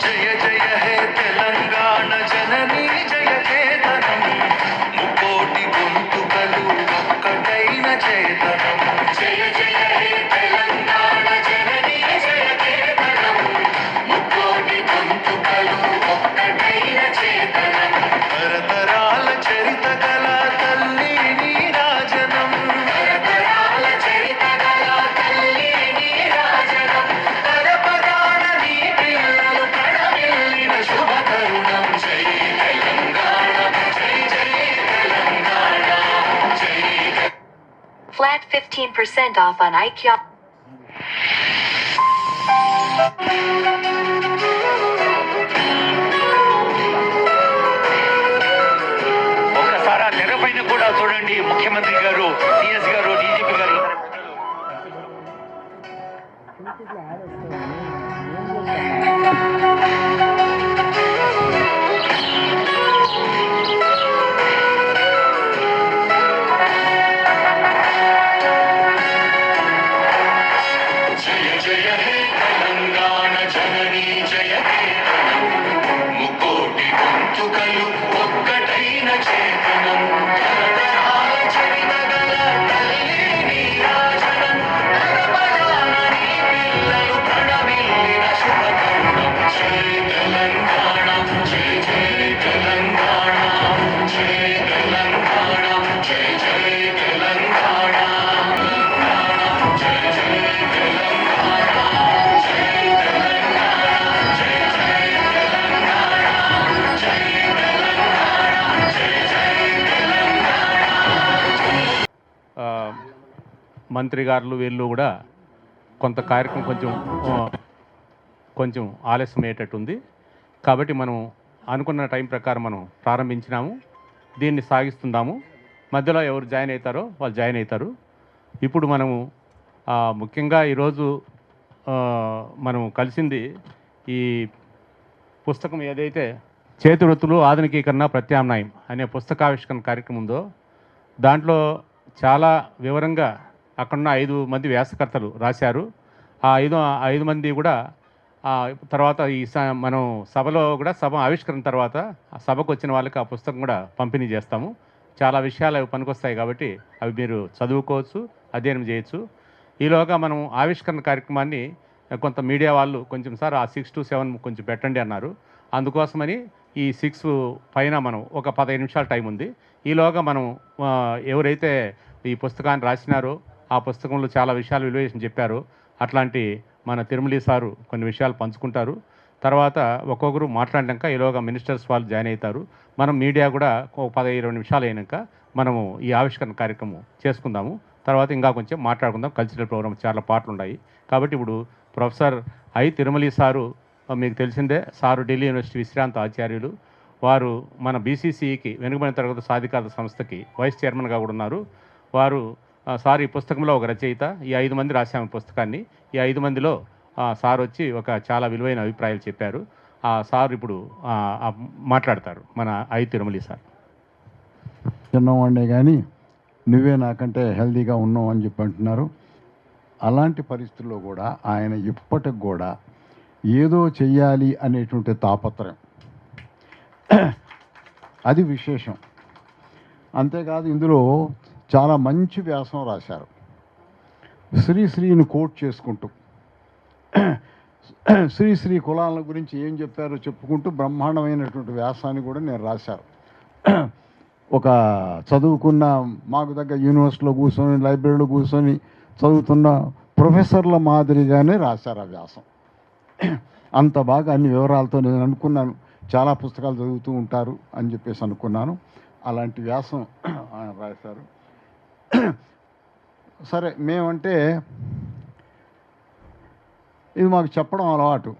జయ జయ హే తెలంగాణ జననీ జయ కేతనం ముకోటి గొంతుకలు ఒక్కటైన చేతనం జయ జయ హే తెలంగాణ జననీ జయ కేతనం ముకోటి గొంతుకలు ఒక్కటైన చేతనం తరతరాల చరిత గల తల్లి నీరాజనం తరతరాల చరిత గల తల్లి నీరాజనం పరపరాన నీ పిల్లలు ప్రణమిల్లిన శుభ తరుణం జై తెలంగాణ జై జై తెలంగాణ జై Flat 15% off on IKEA. ఒకసారి ఆ తెర పైన కూడా చూడండి, ముఖ్యమంత్రి గారు, సిఎస్ గారు, డీజీపీ గారు. జయ జయ హే తెలంగాణ జననీ జయ కేతనం ముకోటి గొంతుకలు ఒక్కటైన చేతనం తరతరాల చరిత గల తల్లి నీరాజనం తరపరాన నీ పిల్లలు ప్రణమిల్లిన శుభ తరుణం జై తెలంగాణ జై జై తెలంగాణ జై తెలంగాణ జై జై తెలంగాణ జై జై తెలంగాణ జై తెలంగాణ జై జై తెలంగాణ జై తెలంగాణ జై జై మంత్రి గారులు వీళ్ళు కూడా కొంత కార్యక్రమం కొంచెం ఆలస్యం అయ్యేటట్టుంది. కాబట్టి మనం అనుకున్న టైం ప్రకారం మనం ప్రారంభించినాము, దీన్ని సాగిస్తుందాము. మధ్యలో ఎవరు జాయిన్ అవుతారో వాళ్ళు జాయిన్ అవుతారు. ఇప్పుడు మనము ముఖ్యంగా ఈరోజు మనం కలిసింది ఈ పుస్తకం ఏదైతే చేతి వృత్తులు ఆధునికీకరణ ప్రత్యామ్నాయం అనే పుస్తకావిష్కరణ కార్యక్రమం ఉందో దాంట్లో చాలా వివరంగా అక్కడున్న 5 మంది వ్యాసకర్తలు రాశారు. ఆ ఐదు మంది కూడా తర్వాత మనం సభలో కూడా సభ ఆవిష్కరణ తర్వాత ఆ సభకు వచ్చిన వాళ్ళకి ఆ పుస్తకం కూడా పంపిణీ చేస్తాము. చాలా విషయాలు అవి పనికొస్తాయి కాబట్టి అవి మీరు చదువుకోవచ్చు, అధ్యయనం చేయొచ్చు. ఈలోగా మనం ఆవిష్కరణ కార్యక్రమాన్ని కొంత మీడియా వాళ్ళు కొంచెం సార్ ఆ 6 to 7 కొంచెం పెట్టండి అన్నారు. అందుకోసమని ఈ 6 పైన మనం ఒక 15 నిమిషాల టైం ఉంది. ఈలోగా మనం ఎవరైతే ఈ పుస్తకాన్ని రాసినారో ఆ పుస్తకంలో చాలా విషయాలు విలువేషన్ చెప్పారు. అట్లాంటి మన తిరుమలి సారు కొన్ని విషయాలు పంచుకుంటారు. తర్వాత ఒక్కొక్కరు మాట్లాడినాక ఈలోగా మినిస్టర్స్ వాళ్ళు జాయిన్ అవుతారు. మనం మీడియా కూడా ఒక 15-20 నిమిషాలు అయినాక మనము ఈ ఆవిష్కరణ కార్యక్రమం చేసుకుందాము. తర్వాత ఇంకా కొంచెం మాట్లాడుకుందాం. కల్చరల్ ప్రోగ్రామ్ చాలా పాటలు ఉన్నాయి కాబట్టి ఇప్పుడు ప్రొఫెసర్ తిరుమలి సారు మీకు తెలిసిందే, సారు ఢిల్లీ యూనివర్సిటీ విశ్రాంత ఆచార్యులు. వారు మన బీసీసీకి వెనుకబడిన తరగతి సాధికారత సంస్థకి వైస్ చైర్మన్గా కూడా ఉన్నారు. వారు సార్ ఈ పుస్తకంలో ఒక రచయిత. ఈ 5 మంది రాశాము పుస్తకాన్ని. ఈ 5 మందిలో సార్ వచ్చి ఒక చాలా విలువైన అభిప్రాయాలు చెప్పారు. సార్ ఇప్పుడు మాట్లాడతారు మన తిరుమలి సార్. చిన్నవాడినే కానీ నువ్వే నాకంటే హెల్తీగా ఉన్నావు అని చెప్పి అంటున్నారు. అలాంటి పరిస్థితుల్లో కూడా ఆయన ఇప్పటికి కూడా ఏదో చెయ్యాలి అనేటువంటి తాపత్రయం, అది విశేషం. అంతేకాదు ఇందులో చాలా మంచి వ్యాసం రాశారు. శ్రీని కోట్ చేసుకుంటూ శ్రీ కులాల గురించి ఏం చెప్పారో చెప్పుకుంటూ బ్రహ్మాండమైనటువంటి వ్యాసాన్ని కూడా నేను రాశారు. ఒక చదువుకున్న మాకు దగ్గర యూనివర్సిటీలో కూర్చొని లైబ్రరీలో కూర్చొని చదువుతున్న ప్రొఫెసర్ల మాదిరిగానే రాశారు ఆ వ్యాసం. అంత బాగా అన్ని వివరాలతో నేను అనుకున్నాను, చాలా పుస్తకాలు చదువుతూ ఉంటారు అని చెప్పేసి అనుకున్నాను. అలాంటి వ్యాసం ఆయన రాశారు. సరే, మేమంటే ఇది మాకు చెప్పడం అలవాటు,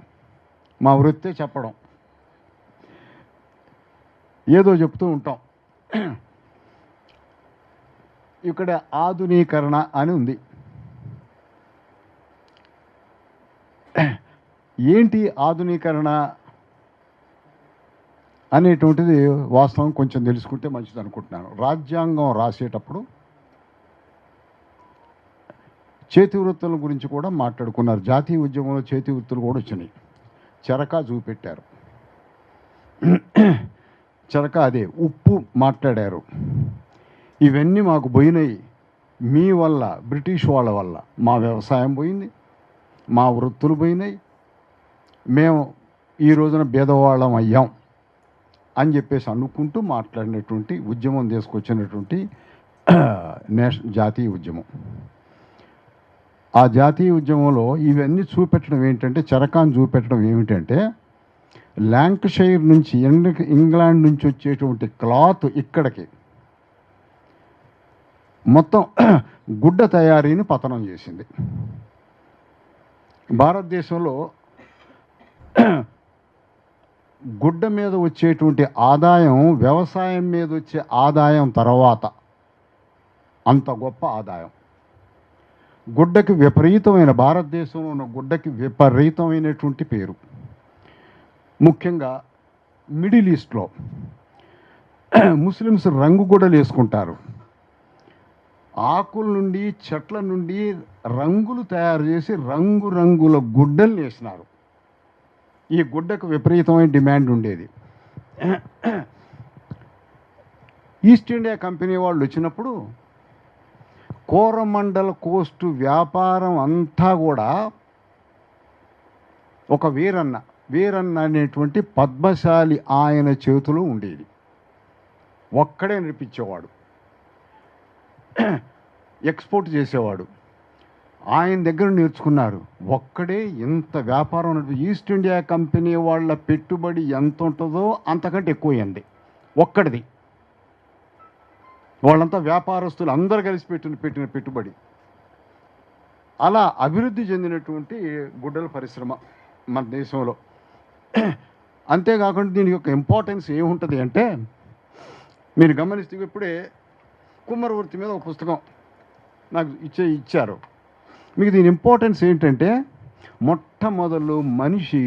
మా వృత్తే చెప్పడం. ఏదో చెప్తూ ఉంటాం. ఇక్కడ ఆధునీకరణ అని ఉంది. ఏంటి ఆధునీకరణ అనేటువంటిది వాస్తవం కొంచెం తెలుసుకుంటే మంచిది అనుకుంటున్నాను. రాజ్యాంగం రాసేటప్పుడు చేతి వృత్తుల గురించి కూడా మాట్లాడుకున్నారు. జాతీయ ఉద్యమంలో చేతి వృత్తులు కూడా వచ్చినాయి. చరకా చూపెట్టారు. చరకా అదే ఉప్పు మాట్లాడారు. ఇవన్నీ మాకు పోయినాయి మీ వల్ల, బ్రిటిష్ వాళ్ళ వల్ల. మా వ్యవసాయం పోయింది, మా వృత్తులు పోయినాయి, మేము ఈ రోజున భేదవాళ్ళం అయ్యాం అని చెప్పేసి అనుకుంటూ మాట్లాడినటువంటి ఉద్యమం తీసుకొచ్చినటువంటి జాతీయ ఉద్యమం. ఆ జాతీయ ఉద్యమంలో ఇవన్నీ చూపెట్టడం ఏంటంటే, చరకాన్ని చూపెట్టడం ఏమిటంటే, ల్యాంకషైర్ నుంచి ఇంగ్లాండ్ నుంచి వచ్చేటువంటి క్లాత్ ఇక్కడికి మొత్తం గుడ్డ తయారీని పతనం చేసింది. భారతదేశంలో గుడ్డ మీద వచ్చేటువంటి ఆదాయం వ్యవసాయం మీద వచ్చే ఆదాయం తర్వాత అంత గొప్ప ఆదాయం. గుడ్డకి విపరీతమైన, భారతదేశంలో ఉన్న గుడ్డకి విపరీతమైనటువంటి పేరు. ముఖ్యంగా మిడిల్ ఈస్ట్లో ముస్లిమ్స్ రంగు గుడ్డలు వేసుకుంటారు. ఆకుల నుండి, చెట్ల నుండి రంగులు తయారు చేసి రంగురంగుల గుడ్డలు వేసినారు. ఈ గుడ్డకు విపరీతమైన డిమాండ్ ఉండేది. ఈస్ట్ ఇండియా కంపెనీ వాళ్ళు వచ్చినప్పుడు కోరమండల్ కోస్ట్ వ్యాపారం అంతా కూడా ఒక వీరన్న అనేటువంటి పద్మశాలి ఆయన చేతిలో ఉండేది. ఒక్కడే నడిపించేవాడు, ఎక్స్పోర్ట్ చేసేవాడు. ఆయన దగ్గర నేర్చుకున్నారు. ఒక్కడే ఇంత వ్యాపారం ఈస్ట్ ఇండియా కంపెనీ వాళ్ళ పెట్టుబడి ఎంత ఉంటుందో అంతకంటే ఎక్కువైంది ఒక్కడిది. వాళ్ళంతా వ్యాపారస్తులు అందరు కలిసి పెట్టిన పెట్టుబడి. అలా అభివృద్ధి చెందినటువంటి గుడ్డల పరిశ్రమ మన దేశంలో. అంతేకాకుండా దీని యొక్క ఇంపార్టెన్స్ ఏముంటుంది అంటే, మీరు గమనిస్తే ఇప్పుడే కుమ్మరవృత్తి మీద ఒక పుస్తకం నాకు ఇచ్చారు. మీకు దీని ఇంపార్టెన్స్ ఏంటంటే, మొట్టమొదలు మనిషి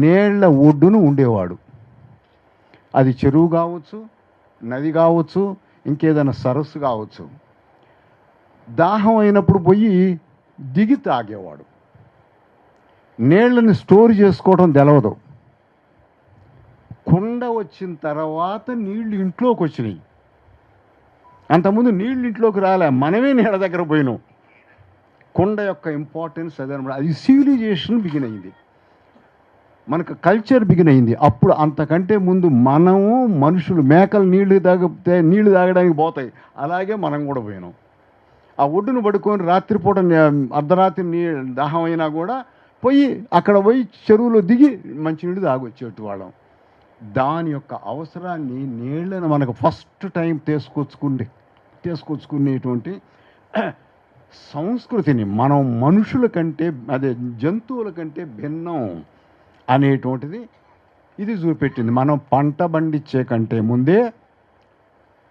నీళ్ల ఒడ్డును ఉండేవాడు. అది చెరువు కావచ్చు, నది కావచ్చు, ఇంకేదైనా సరస్సు కావచ్చు. దాహం అయినప్పుడు పోయి దిగి తాగేవాడు. నీళ్ళని స్టోర్ చేసుకోవడం తెలవదు. కుండ వచ్చిన తర్వాత నీళ్లు ఇంట్లోకి వచ్చినాయి. అంతకుముందు నీళ్ళు ఇంట్లోకి రాలే, మనమే నీళ్ళ దగ్గర పోయినాం. కుండ యొక్క ఇంపార్టెన్స్ అదనమాట. అది సివిలైజేషన్ బిగిన్ అయింది, మనకు కల్చర్ బిగిన్ అయింది. అప్పుడు అంతకంటే ముందు మనము మనుషులు, మేకలు నీళ్లు తాగడానికి పోతాయి, అలాగే మనం కూడా పోయినాం. ఆ ఒడ్డును పడుకొని రాత్రిపూట అర్ధరాత్రి దాహం అయినా కూడా పోయి అక్కడ పోయి చెరువులో దిగి మంచినీళ్ళు తాగొచ్చేట్టు వాళ్ళం. దాని యొక్క అవసరాన్ని, నీళ్ళను మనకు ఫస్ట్ టైం తీసుకొచ్చుకునేటువంటి సంస్కృతిని మనం మనుషుల కంటే, అదే జంతువుల కంటే భిన్నం అనేటువంటిది ఇది చూపెట్టింది. మనం పంట పండించే కంటే ముందే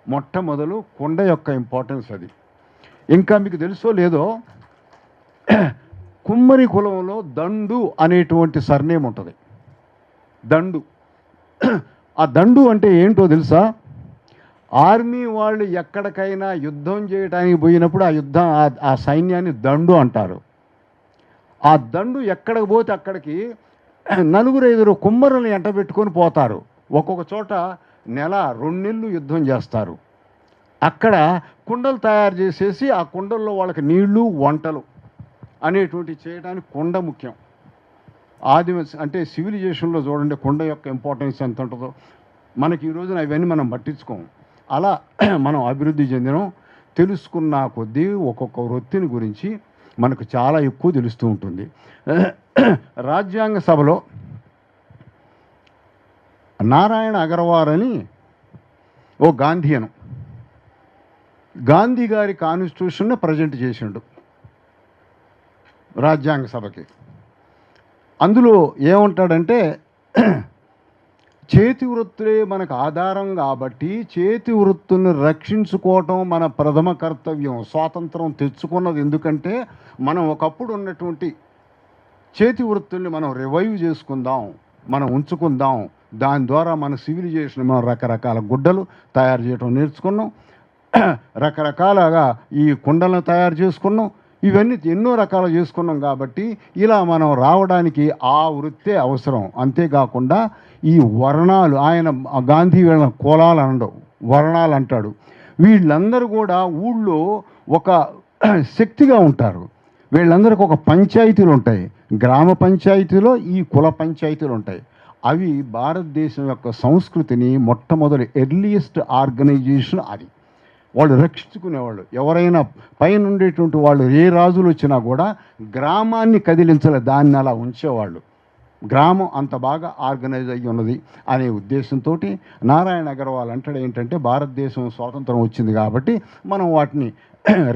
మొట్టమొదలు కుండ యొక్క ఇంపార్టెన్స్ అది. ఇంకా మీకు తెలుసో లేదో, కుమ్మరి కులంలో దండు అనేటువంటి సర్నేమ్ ఉంటుంది. దండు. ఆ దండు అంటే ఏంటో తెలుసా? ఆర్మీ వాళ్ళు ఎక్కడికైనా యుద్ధం చేయడానికి పోయినప్పుడు ఆ సైన్యాన్ని దండు అంటారు. ఆ దండు ఎక్కడికి పోతే అక్కడికి 4-5 కుమ్మరులను ఎంటబెట్టుకొని పోతారు. ఒక్కొక్క చోట 1-2 నెలలు యుద్ధం చేస్తారు. అక్కడ కుండలు తయారు చేసేసి ఆ కుండల్లో వాళ్ళకి నీళ్లు, వంటలు అనేటువంటి చేయడానికి కుండ ముఖ్యం. అంటే సివిలైజేషన్లో చూడండి కుండ యొక్క ఇంపార్టెన్స్ ఎంత ఉంటుందో. మనకి ఈ రోజున అవన్నీ మనం పట్టించుకోం. అలా మనం అభివృద్ధి చెందినం. తెలుసుకున్న కొద్దీ ఒక్కొక్క వృత్తిని గురించి మనకు చాలా ఎక్కువ తెలుస్తూ ఉంటుంది. రాజ్యాంగ సభలో నారాయణ అగర్వాల్ అని ఓ గాంధీయను, గాంధీ గారి కాన్స్టిట్యూషన్ని ప్రజెంట్ చేసిండు రాజ్యాంగ సభకి. అందులో ఏమంటాడంటే, చేతి వృత్తులే మనకు ఆధారం కాబట్టి చేతి వృత్తుల్ని రక్షించుకోవటం మన ప్రథమ కర్తవ్యం. స్వాతంత్రం తెచ్చుకున్నది ఎందుకంటే మనం ఒకప్పుడు ఉన్నటువంటి చేతి వృత్తుల్ని మనం రివైవ్ చేసుకుందాం, మనం ఉంచుకుందాం. దాని ద్వారా మన సివిలైజేషన్, మనం రకరకాల గుడ్డలు తయారు చేయడం నేర్చుకున్నాం, రకరకాలుగా ఈ కుండలను తయారు చేసుకున్నాం. ఇవన్నీ ఎన్నో రకాలు చేసుకున్నాం కాబట్టి ఇలా మనం రావడానికి ఆ వృత్తే అవసరం. అంతేకాకుండా ఈ వర్ణాలు, ఆయన గాంధీ వీళ్ళ కులాలు అనడం, వర్ణాలు అంటాడు. వీళ్ళందరూ కూడా ఊళ్ళో ఒక శక్తిగా ఉంటారు. వీళ్ళందరికీ ఒక పంచాయతీలు ఉంటాయి. గ్రామ పంచాయతీలో ఈ కుల పంచాయతీలు ఉంటాయి. అవి భారతదేశం యొక్క సంస్కృతిని మొట్టమొదటి ఎర్లియస్ట్ ఆర్గనైజేషన్ అది. వాళ్ళు రక్షించుకునేవాళ్ళు. ఎవరైనా పైన ఉండేటువంటి వాళ్ళు ఏ రాజులు వచ్చినా కూడా గ్రామాన్ని కదిలించలే, దాన్ని అలా ఉంచేవాళ్ళు. గ్రామం అంత బాగా ఆర్గనైజ్ అయ్యి ఉన్నది అనే ఉద్దేశంతో నారాయణ అగర్వాల్ అంటాడు ఏంటంటే, భారతదేశం స్వాతంత్రం వచ్చింది కాబట్టి మనం వాటిని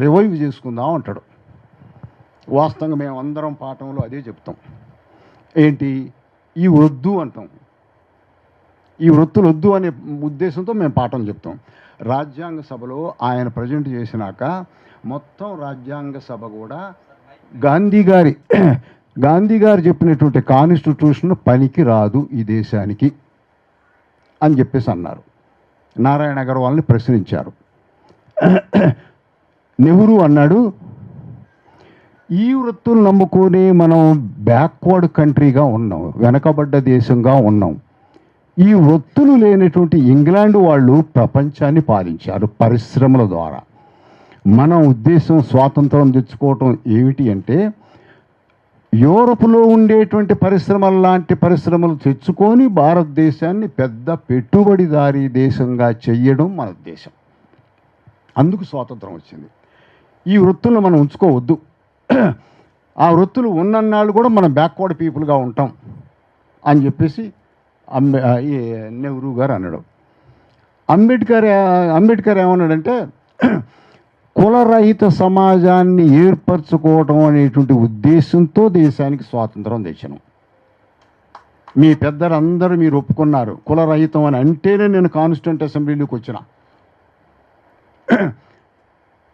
రివైవ్ చేసుకుందాం అంటాడు. వాస్తవంగా మేము అందరం పాఠంలో అదే చెప్తాం. ఏంటి, ఈ వద్దు అంటాం. ఈ వృత్తులు వద్దు అనే ఉద్దేశంతో మేము పాఠం చెప్తాం. రాజ్యాంగ సభలో ఆయన ప్రజెంట్ చేసినాక మొత్తం రాజ్యాంగ సభ కూడా గాంధీ గారు చెప్పినటువంటి కాన్స్టిట్యూషన్ పనికి రాదు ఈ దేశానికి అని చెప్పేసి అన్నారు. నారాయణ అగర్వాల్ని ప్రశ్నించారు. నెహ్రూ అన్నాడు, ఈ వృత్తులు నమ్ముకొని మనం బ్యాక్వర్డ్ కంట్రీగా ఉన్నాం, వెనకబడ్డ దేశంగా ఉన్నాం. ఈ వృత్తులు లేనటువంటి ఇంగ్లాండ్ వాళ్ళు ప్రపంచాన్ని పాలించారు పరిశ్రమల ద్వారా. మన ఉద్దేశం స్వాతంత్రం తెచ్చుకోవటం ఏమిటి అంటే, యూరప్లో ఉండేటువంటి పరిశ్రమల లాంటి పరిశ్రమలు తెచ్చుకొని భారతదేశాన్ని పెద్ద పెట్టుబడిదారీ దేశంగా చెయ్యడం మన ఉద్దేశం. అందుకు స్వాతంత్రం వచ్చింది. ఈ వృత్తులను మనం ఉంచుకోవద్దు. ఆ వృత్తులు ఉన్నన్నాళ్ళు కూడా మనం బ్యాక్వర్డ్ పీపుల్గా ఉంటాం అని చెప్పేసి నెహ్రూ గారు అన్నాడు. అంబేద్కర్ ఏమన్నాడంటే, కులరహిత సమాజాన్ని ఏర్పరచుకోవటం అనేటువంటి ఉద్దేశంతో దేశానికి స్వాతంత్రం తెచ్చాను. మీ పెద్దలందరూ మీరు ఒప్పుకున్నారు కులరహితం అని అంటేనే నేను కాన్స్టిట్యూంట్ అసెంబ్లీలోకి వచ్చిన.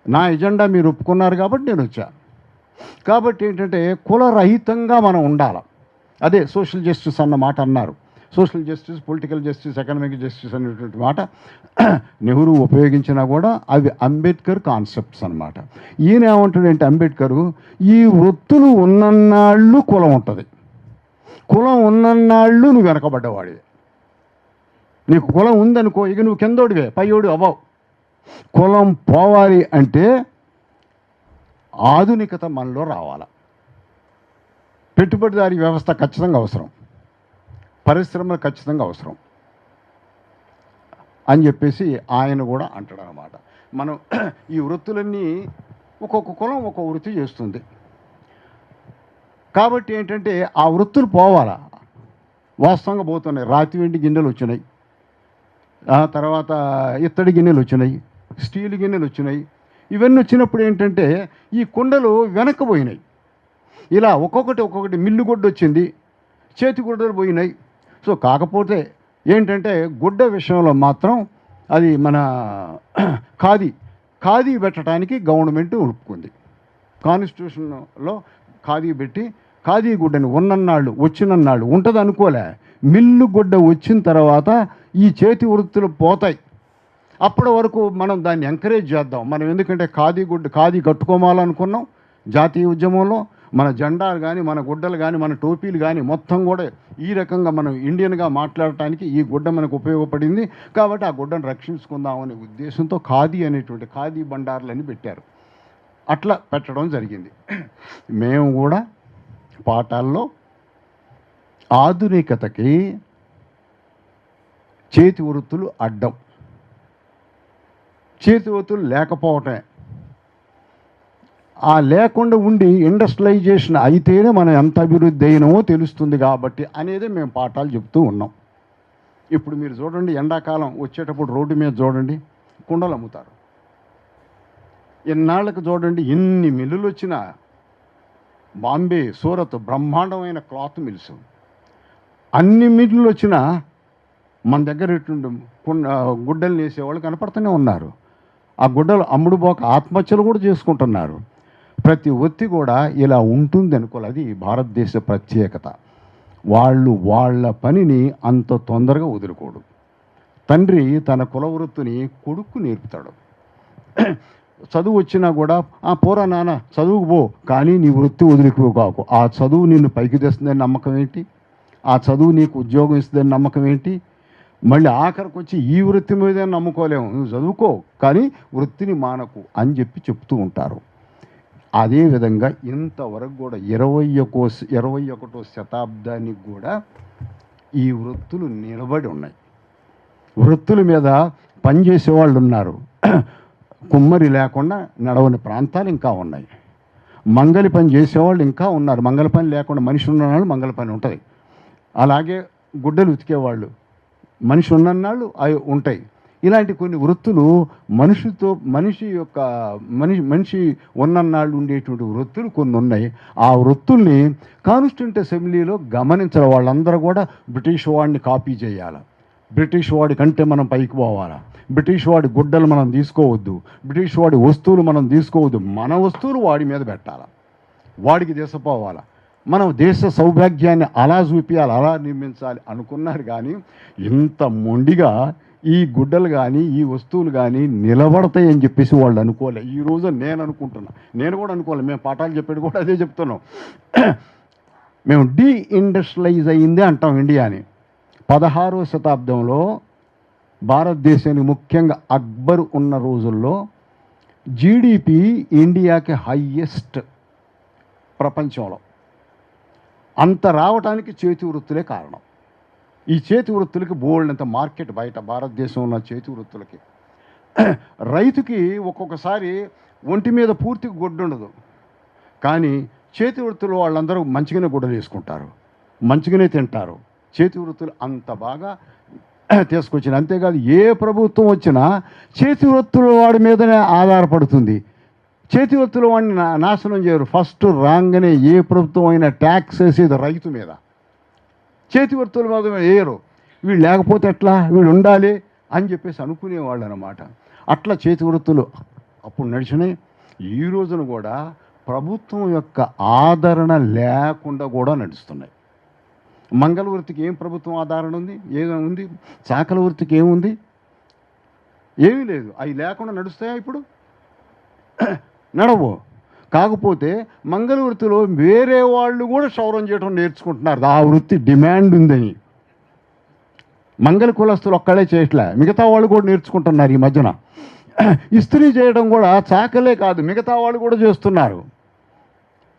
నా ఎజెండా మీరు ఒప్పుకున్నారు కాబట్టి నేను వచ్చా. కాబట్టి ఏంటంటే కులరహితంగా మనం ఉండాలి. అదే సోషల్ జస్టిస్ అన్న మాట అన్నారు. Social justice, political justice, economic justice అనేటువంటి మాట నెహ్రూ ఉపయోగించినా కూడా అవి అంబేద్కర్ కాన్సెప్ట్స్ అన్నమాట. ఈయన ఏమంటాడంటే అంబేద్కరు, ఈ వృత్తులు ఉన్నన్నాళ్ళు కులం ఉంటుంది, కులం ఉన్నన్నాళ్ళు నువ్వు వెనకబడ్డవాడివే. నీకు కులం ఉందనుకో, ఇక నువ్వు కిందోడివే, పైయోడు అవ్వవు. కులం పోవాలి అంటే ఆధునికత మనలో రావాలి. పెట్టుబడిదారీ వ్యవస్థ ఖచ్చితంగా అవసరం, పరిశ్రమలు ఖచ్చితంగా అవసరం అని చెప్పేసి ఆయన కూడా అంటాడు అన్నమాట. మనం ఈ వృత్తులన్నీ ఒక్కొక్క కులం ఒక్కొక్క వృత్తి చేస్తుంది కాబట్టి ఏంటంటే ఆ వృత్తులు పోవాలా. వాస్తవంగా పోతున్నాయి. రాతి వెండి గిన్నెలు వచ్చినాయి, ఆ తర్వాత ఇత్తడి గిన్నెలు వచ్చినాయి, స్టీల్ గిన్నెలు వచ్చినాయి. ఇవన్నీ వచ్చినప్పుడు ఏంటంటే ఈ కుండలు వెనక్కిపోయినాయి. ఇలా ఒక్కొక్కటి మిల్లు గుడ్డ వచ్చింది, చేతి గుడ్డలు పోయినాయి. సో కాకపోతే ఏంటంటే గుడ్డ విషయంలో మాత్రం అది మన ఖాదీ పెట్టడానికి గవర్నమెంట్ ఒప్పుకుంది. కాన్స్టిట్యూషన్లో ఖాదీ పెట్టి ఖాదీ గుడ్డని ఉన్నన్నాళ్ళు వచ్చినన్నాళ్ళు ఉంటుంది అనుకోలే. మిల్లు గుడ్డ వచ్చిన తర్వాత ఈ చేతి వృత్తులు పోతాయి. అప్పటి వరకు మనం దాన్ని ఎంకరేజ్ చేద్దాం. మనం ఎందుకంటే ఖాదీ కట్టుకోవాలనుకున్నాం. జాతీయ ఉద్యమంలో మన జెండాలు కానీ, మన గుడ్డలు కానీ, మన టోపీలు కానీ మొత్తం కూడా ఈ రకంగా మనం ఇండియన్గా మాట్లాడటానికి ఈ గుడ్డ మనకు ఉపయోగపడింది. కాబట్టి ఆ గుడ్డను రక్షించుకుందామనే ఉద్దేశంతో అనేటువంటి ఖాదీ బండార్లని పెట్టారు. అట్లా పెట్టడం జరిగింది. మేము కూడా పాఠాల్లో ఆధునికతకి చేతి వృత్తులు అడ్డం, చేతి వృత్తులు లేకపోవటమే. ఆ లేకుండా ఉండి ఇండస్ట్రియలైజేషన్ అయితేనే మనం ఎంత అభివృద్ధి అయినామో తెలుస్తుంది కాబట్టి అనేది మేము పాఠాలు చెప్తూ ఉన్నాం. ఇప్పుడు మీరు చూడండి, ఎండాకాలం వచ్చేటప్పుడు రోడ్డు మీద చూడండి కుండలు అమ్ముతారు. ఎన్నాళ్ళకు చూడండి ఎన్ని మిల్లులు వచ్చినా, బాంబే, సూరత్ బ్రహ్మాండమైన క్లాత్ మిల్స్, అన్ని మిల్లులు వచ్చినా మన దగ్గర గుడ్డలు వేసేవాళ్ళు కనపడుతూనే ఉన్నారు. ఆ గుడ్డలు అమ్ముడు పోక ఆత్మహత్యలు కూడా చేసుకుంటున్నారు. ప్రతి ఒత్తి కూడా ఇలా ఉంటుంది అనుకోవాలి. అది భారతదేశ ప్రత్యేకత. వాళ్ళ పనిని అంత తొందరగా వదులుకోడు. తండ్రి తన కుల వృత్తిని కొడుకు నేర్పుతాడు. చదువు వచ్చినా కూడా పోరా నాన్న చదువుకు పో, కానీ నీ వృత్తి వదిలిపోకాకు. ఆ చదువు నిన్ను పైకి తెస్తుందని నమ్మకం ఏంటి? ఆ చదువు నీకు ఉద్యోగం ఇస్తుందని నమ్మకం ఏంటి? మళ్ళీ ఆఖరికి వచ్చి ఈ వృత్తి మీదే నమ్ముకోలేము, నువ్వు చదువుకో కానీ వృత్తిని మానకు అని చెప్తూ ఉంటారు. అదేవిధంగా ఇంతవరకు కూడా 21వ శతాబ్దానికి కూడా ఈ వృత్తులు నిలబడి ఉన్నాయి. వృత్తుల మీద పనిచేసే వాళ్ళు ఉన్నారు. కుమ్మరి లేకుండా నడవని ప్రాంతాలు ఇంకా ఉన్నాయి. మంగలి పని చేసేవాళ్ళు ఇంకా ఉన్నారు. మంగళ పని లేకుండా మనిషి ఉన్ననాళ్ళు మంగళ పని ఉంటుంది. అలాగే గుడ్డలు ఉతికేవాళ్ళు మనిషి ఉన్ననాళ్ళు అవి ఉంటాయి. ఇలాంటి కొన్ని వృత్తులు మనిషి ఉన్ననాళ్ళు ఉండేటువంటి వృత్తులు కొన్ని ఉన్నాయి. ఆ వృత్తుల్ని కాన్స్టిట్యూంట్ అసెంబ్లీలో గమనించిన వాళ్ళందరూ కూడా బ్రిటిష్ వాడిని కాపీ చేయాలి, బ్రిటిష్ వాడి కంటే మనం పైకి పోవాలా, బ్రిటిష్ వాడి గుడ్డలు మనం తీసుకోవద్దు, బ్రిటిష్ వాడి వస్తువులు మనం తీసుకోవద్దు, మన వస్తువులు వాడి మీద పెట్టాలి, వాడికి దేశపోవాలి, మనం దేశ సౌభాగ్యాన్ని అలా చూపించాలి, అలా నిర్మించాలి అనుకున్నారు. కానీ ఇంత మొండిగా ఈ గుడ్డలు కానీ ఈ వస్తువులు కానీ నిలబడతాయని చెప్పేసి వాళ్ళు అనుకోలే. ఈరోజు నేను అనుకుంటున్నా, నేను కూడా అనుకోలే. మేము పాఠాలు చెప్పేది కూడా అదే చెప్తున్నాం. మేము డీఇండస్ట్రియలైజ్ అయ్యింది అంటాం ఇండియాని. 16వ శతాబ్దంలో భారతదేశానికి ముఖ్యంగా అక్బర్ ఉన్న రోజుల్లో జీడిపి ఇండియాకి హయ్యెస్ట్ ప్రపంచంలో. అంత రావటానికి చేతి వృత్తులే కారణం. ఈ చేతి వృత్తులకి బోల్డంత మార్కెట్ బయట భారతదేశం ఉన్న చేతి వృత్తులకి. రైతుకి ఒక్కొక్కసారి ఒంటి మీద పూర్తిగా గుడ్డు ఉండదు, కానీ చేతి వృత్తులు వాళ్ళందరూ మంచిగానే గుడ్డలు వేసుకుంటారు, మంచిగానే తింటారు. చేతి వృత్తులు అంత బాగా తీసుకొచ్చిన. అంతేకాదు ఏ ప్రభుత్వం వచ్చినా చేతి వృత్తుల వాడి మీదనే ఆధారపడుతుంది. చేతి వృత్తుల వాడిని నాశనం చేయరు. ఫస్ట్ రాగానే ఏ ప్రభుత్వం అయినా ట్యాక్స్ వేసేది రైతు మీద, చేతి వృత్తుల మీద వేయరు. వీళ్ళు లేకపోతే ఎట్లా, వీళ్ళు ఉండాలి అని చెప్పేసి అనుకునేవాళ్ళు అన్నమాట. అట్లా చేతి వృత్తులు అప్పుడు నడిచినాయి. ఈ రోజున కూడా ప్రభుత్వం యొక్క ఆదరణ లేకుండా కూడా నడుస్తున్నాయి. మంగళ వృత్తికి ఏం ప్రభుత్వం ఆధారణ ఉంది? ఏముంది? చాకల వృత్తికి ఏముంది? ఏమీ లేదు. అవి లేకుండా నడుస్తాయా ఇప్పుడు? నడవు. కాకపోతే మంగళ వృత్తిలో వేరే వాళ్ళు కూడా క్షౌరం చేయడం నేర్చుకుంటున్నారు. ఆ వృత్తి డిమాండ్ ఉందని. మంగళ కులస్తులు ఒక్కడే చేయట్లే, మిగతా వాళ్ళు కూడా నేర్చుకుంటున్నారు ఈ మధ్యన. ఇస్త్రీ చేయడం కూడా చాకలే కాదు, మిగతా వాళ్ళు కూడా చేస్తున్నారు.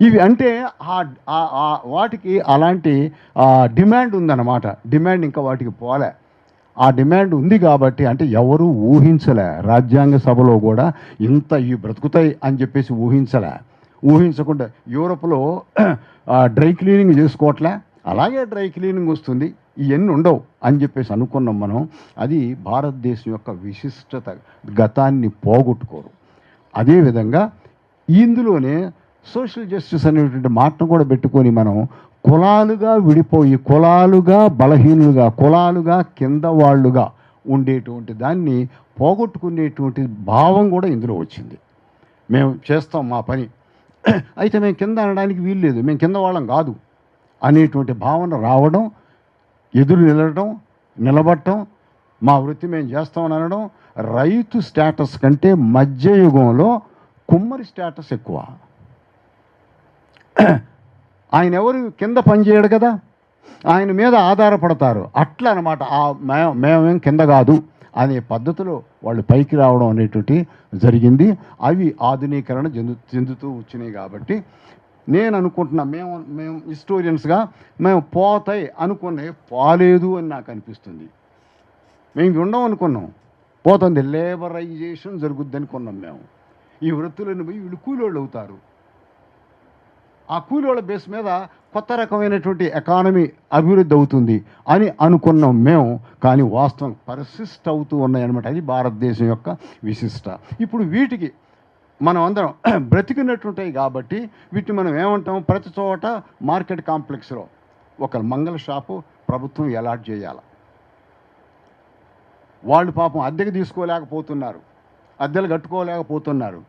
ఇవి అంటే వాటికి అలాంటి డిమాండ్ ఉందన్నమాట. డిమాండ్ ఇంకా వాటికి పోలే. ఆ డిమాండ్ ఉంది కాబట్టి అంటే ఎవరు ఊహించలే. రాజ్యాంగ సభలో కూడా ఇంత ఇవి బ్రతుకుతాయి అని చెప్పేసి ఊహించకుండా యూరోప్లో డ్రై క్లీనింగ్ చేసుకోవట్లే, అలాగే డ్రై క్లీనింగ్ వస్తుంది, ఇవన్నీ ఉండవు అని చెప్పేసి అనుకున్నాం మనం. అది భారతదేశం యొక్క విశిష్టత, గతాన్ని పోగొట్టుకోరు. అదేవిధంగా ఇందులోనే సోషల్ జస్టిస్ అనేటువంటి మాటను కూడా పెట్టుకొని మనం కులాలుగా విడిపోయి, కులాలుగా బలహీనులుగా, కులాలుగా కింద వాళ్ళుగా ఉండేటువంటి దాన్ని పోగొట్టుకునేటువంటి భావం కూడా ఇందులో వచ్చింది. మేము చేస్తాం మా పని, అయితే మేము కింద అనడానికి వీల్లేదు, మేము కింద వాళ్ళం కాదు అనేటువంటి భావన రావడం, ఎదురు నిలబడటం, మా వృత్తి మేము చేస్తామని అనడం. రైతు స్టేటస్ కంటే మధ్యయుగంలో కుమ్మరి స్టేటస్ ఎక్కువ. ఆయన ఎవరు కింద పనిచేయడు కదా, ఆయన మీద ఆధారపడతారు. అట్లా అనమాట. మేమేం కింద కాదు అనే పద్ధతిలో వాళ్ళు పైకి రావడం అనేటువంటి జరిగింది. అవి ఆధునీకరణ చెందుతూ వచ్చినాయి. కాబట్టి నేను అనుకుంటున్నా, మేము హిస్టోరియన్స్గా మేము పోతాయి అనుకునే పోలేదు అని నాకు అనిపిస్తుంది. మేము ఉండవు అనుకున్నాం, పోతుంది. లేబరైజేషన్ జరుగుద్ది అనుకున్నాం మేము. ఈ వృత్తులను పోయి వీళ్ళు కూలోళ్ళు అవుతారు. ఆ కూలోళ్ళ బేస్ మీద కొత్త రకమైనటువంటి ఎకానమీ అభివృద్ధి అవుతుంది అని అనుకున్నాం మేము. కానీ వాస్తవం పర్సిస్ట్ అవుతూ ఉన్నాయన్నమాట. అది భారతదేశం యొక్క విశిష్ట. ఇప్పుడు వీటికి మనం అందరం బ్రతికినట్టుంటాయి కాబట్టి వీటిని మనం ఏమంటాం, ప్రతి చోట మార్కెట్ కాంప్లెక్స్లో ఒక మంగళ షాపు ప్రభుత్వం అలాట్ చేయాలి. వాళ్ళు పాపం అద్దెకి తీసుకోలేకపోతున్నారు, అద్దెలు కట్టుకోలేకపోతున్నారు,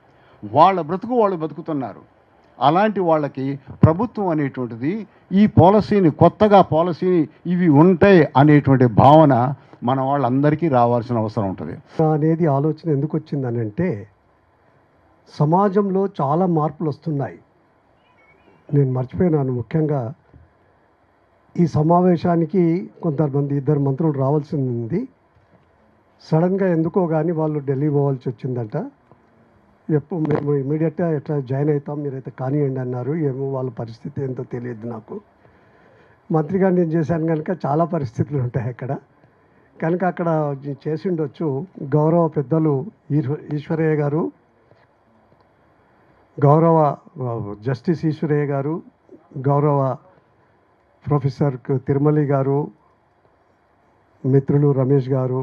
వాళ్ళ బ్రతుకు వాళ్ళు బతుకుతున్నారు. అలాంటి వాళ్ళకి ప్రభుత్వం అనేటువంటిది ఈ పాలసీని, కొత్తగా పాలసీని ఇవి ఉంటాయి అనేటువంటి భావన మన వాళ్ళందరికీ రావాల్సిన అవసరం ఉంటుంది అనేది ఆలోచన ఎందుకు వచ్చిందనంటే, సమాజంలో చాలా మార్పులు వస్తున్నాయి. నేను మర్చిపోయినాను, ముఖ్యంగా ఈ సమావేశానికి కొంతమంది 2 మంత్రులు రావాల్సింది ఉంది. సడన్గా ఎందుకో కానీ వాళ్ళు ఢిల్లీ పోవాల్సి వచ్చిందంట. మేము ఇమీడియట్గా ఎట్లా జాయిన్ అవుతాం, మీరైతే కానివ్వండి అన్నారు. ఏమో వాళ్ళ పరిస్థితి ఏంటో తెలియదు నాకు. మంత్రిగా నేను చేశాను కనుక చాలా పరిస్థితులు ఉంటాయి అక్కడ, కనుక అక్కడ చేసి ఉండొచ్చు. గౌరవ పెద్దలు ఈశ్వరయ్య గారు, గౌరవ జస్టిస్ ఈశ్వరయ్య గారు, గౌరవ ప్రొఫెసర్ తిరుమలి గారు, మిత్రులు రమేష్ గారు,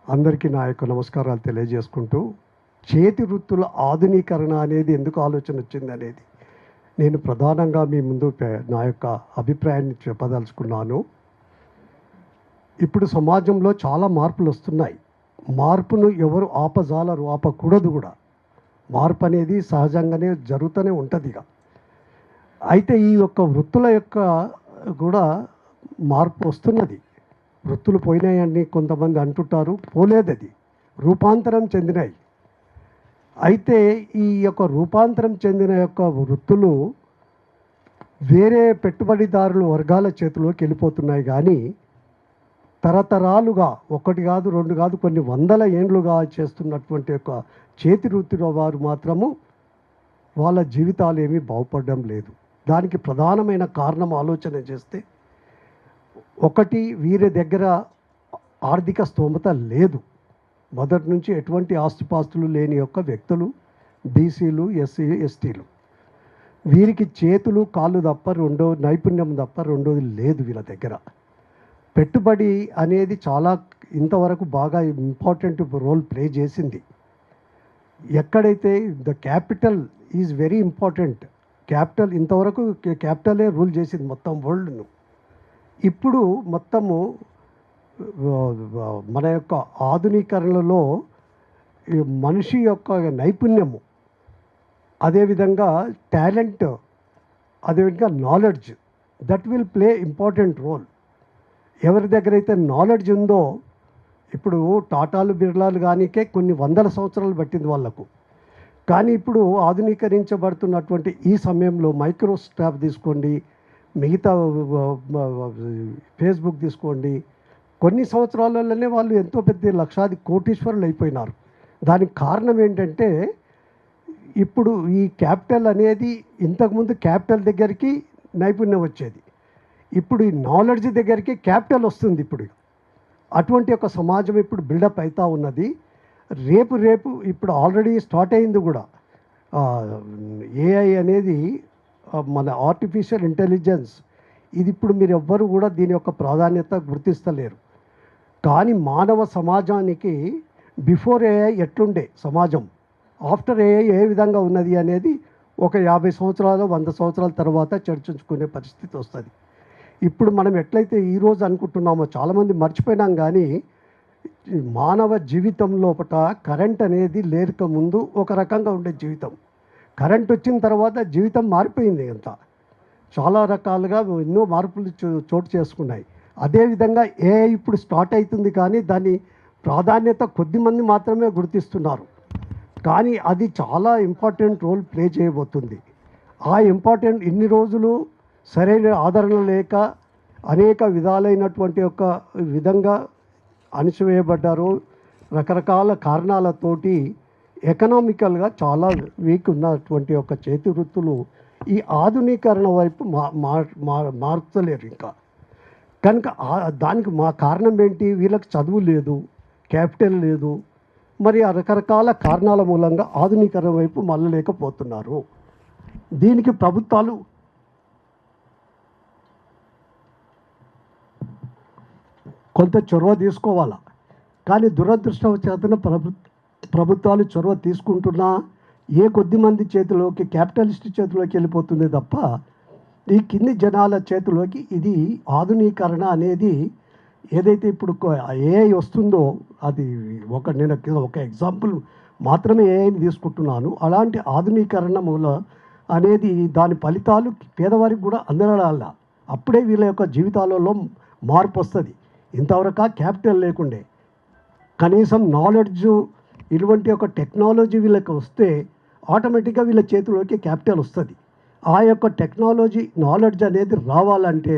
అందరికీ నా యొక్క నమస్కారాలు తెలియజేసుకుంటూ, చేతి వృత్తుల ఆధునీకరణ అనేది ఎందుకు ఆలోచన వచ్చింది అనేది నేను ప్రధానంగా మీ ముందు నా యొక్క అభిప్రాయాన్ని చెప్పదలుచుకున్నాను. ఇప్పుడు సమాజంలో చాలా మార్పులు వస్తున్నాయి. మార్పును ఎవరు ఆపజాలరు, ఆపకూడదు కూడా. మార్పు అనేది సహజంగానే జరుగుతూనే ఉంటుంది. అయితే ఈ యొక్క వృత్తుల యొక్క కూడా మార్పు వస్తున్నది. వృత్తులు పోయినాయని కొంతమంది అంటుంటారు, పోలేదు, అది రూపాంతరం చెందినాయి. అయితే ఈ యొక్క రూపాంతరం చెందిన యొక్క వృత్తులు వేరే పెట్టుబడిదారుల వర్గాల చేతిలోకి వెళ్ళిపోతున్నాయి. కానీ తరతరాలుగా 1 కాదు 2 కాదు కొన్ని 100 ఏండ్లుగా చేస్తున్నటువంటి యొక్క చేతి వృత్తిలో వారు మాత్రము వాళ్ళ జీవితాలు ఏమీ బాగుపడడం లేదు. దానికి ప్రధానమైన కారణం ఆలోచన చేస్తే, ఒకటి, వీరి దగ్గర ఆర్థిక స్తోమత లేదు. మొదటి నుంచి ఎటువంటి ఆస్తిపాస్తులు లేని యొక్క వ్యక్తులు, బీసీలు, ఎస్సీ, ఎస్టీలు. వీరికి చేతులు కాళ్ళు తప్ప రెండో నైపుణ్యం తప్ప రెండోది లేదు వీళ్ళ దగ్గర. పెట్టుబడి అనేది చాలా ఇంతవరకు బాగా ఇంపార్టెంట్ రోల్ ప్లే చేసింది. ఎక్కడైతే the capital is very important. Capital ఇంతవరకు క్యాపిటలే రూల్ చేసింది మొత్తం వరల్డ్ను. ఇప్పుడు మొత్తము మన యొక్క ఆధునీకరణలో మనిషి యొక్క నైపుణ్యము, అదేవిధంగా టాలెంట్, అదేవిధంగా knowledge, that will play important role. ఎవరి దగ్గర అయితే నాలెడ్జ్ ఉందో, ఇప్పుడు టాటాలు బిర్లాలు కానీకే కొన్ని 100 సంవత్సరాలు పట్టింది వాళ్లకు. కానీ ఇప్పుడు ఆధునీకరించబడుతున్నటువంటి ఈ సమయంలో మైక్రోసాఫ్ట్ తీసుకోండి, మిగతా ఫేస్బుక్ తీసుకోండి, కొన్ని సంవత్సరాలలోనే వాళ్ళు ఎంతో పెద్ద లక్షాది కోటీశ్వరులు అయిపోయినారు. దానికి కారణం ఏంటంటే, ఇప్పుడు ఈ క్యాపిటల్ అనేది, ఇంతకుముందు క్యాపిటల్ దగ్గరికి నైపుణ్యం వచ్చేది, ఇప్పుడు ఈ నాలెడ్జ్ దగ్గరికి క్యాపిటల్ వస్తుంది. ఇప్పుడు అటువంటి ఒక సమాజం ఇప్పుడు బిల్డప్ అవుతూ ఉన్నది. రేపు ఇప్పుడు ఆల్రెడీ స్టార్ట్ అయింది కూడా. ఏఐ అనేది మన ఆర్టిఫిషియల్ ఇంటెలిజెన్స్, ఇది ఇప్పుడు మీరు ఎవ్వరు కూడా దీని యొక్క ప్రాధాన్యత గుర్తిస్తలేరు. కానీ మానవ సమాజానికి బిఫోర్ ఏఐ ఎట్లుండే సమాజం, ఆఫ్టర్ ఏఐ ఏ విధంగా ఉన్నది అనేది ఒక 50 సంవత్సరాలు 100 సంవత్సరాల తర్వాత చర్చించుకునే పరిస్థితి వస్తుంది. ఇప్పుడు మనం ఎట్లయితే ఈరోజు అనుకుంటున్నామో చాలామంది మర్చిపోయినాం. కానీ మానవ జీవితం లోపల కరెంట్ అనేది లేక ముందు ఒక రకంగా ఉండే జీవితం, కరెంట్ వచ్చిన తర్వాత జీవితం మారిపోయింది. అంతా చాలా రకాలుగా ఎన్నో మార్పులు చోటు చేసుకున్నాయి. అదేవిధంగా ఏఐ ఇప్పుడు స్టార్ట్ అవుతుంది, కానీ దాని ప్రాధాన్యత కొద్దిమంది మాత్రమే గుర్తిస్తున్నారు. కానీ అది చాలా ఇంపార్టెంట్ రోల్ ప్లే చేయబోతుంది. ఆ ఇంపార్టెంట్ ఇన్ని రోజులు సరైన ఆదరణ లేక అనేక విధాలైనటువంటి ఒక విధంగా అణిచివేయబడ్డారు. రకరకాల కారణాలతోటి ఎకనామికల్గా చాలా వీక్ ఉన్నటువంటి ఒక చేతి వృత్తులు ఈ ఆధునీకరణ వైపు మారుతలేరు ఇంకా. కనుక దానికి మా కారణం ఏంటి? వీళ్ళకి చదువు లేదు, క్యాపిటల్ లేదు, మరి ఆ రకరకాల కారణాల మూలంగా ఆధునీకరణ వైపు మళ్ళలేకపోతున్నారు. దీనికి ప్రభుత్వాలు కొంత చొరవ తీసుకోవాలా. కానీ దురదృష్టవశాత్తు ప్రభుత్వాలు చొరవ తీసుకుంటున్నా ఏ కొద్ది మంది చేతిలోకి, క్యాపిటలిస్ట్ చేతిలోకి వెళ్ళిపోతుంది తప్ప ఈ కింది జనాల చేతిలోకి ఇది ఆధునీకరణ అనేది ఏదైతే ఇప్పుడు ఏఐ వస్తుందో, అది నేను ఒక ఎగ్జాంపుల్ మాత్రమే ఏఐని తీసుకుంటున్నాను. అలాంటి ఆధునీకరణ మూల అనేది దాని ఫలితాలు పేదవారికి కూడా అందరాల, అప్పుడే వీళ్ళ యొక్క జీవితాలలో మార్పు వస్తుంది. ఇంతవరకు క్యాపిటల్ లేకుండే, కనీసం నాలెడ్జ్ ఇటువంటి ఒక టెక్నాలజీ వీళ్ళకి వస్తే ఆటోమేటిక్గా వీళ్ళ చేతిలోకి క్యాపిటల్ వస్తుంది. ఆ యొక్క టెక్నాలజీ నాలెడ్జ్ అనేది రావాలంటే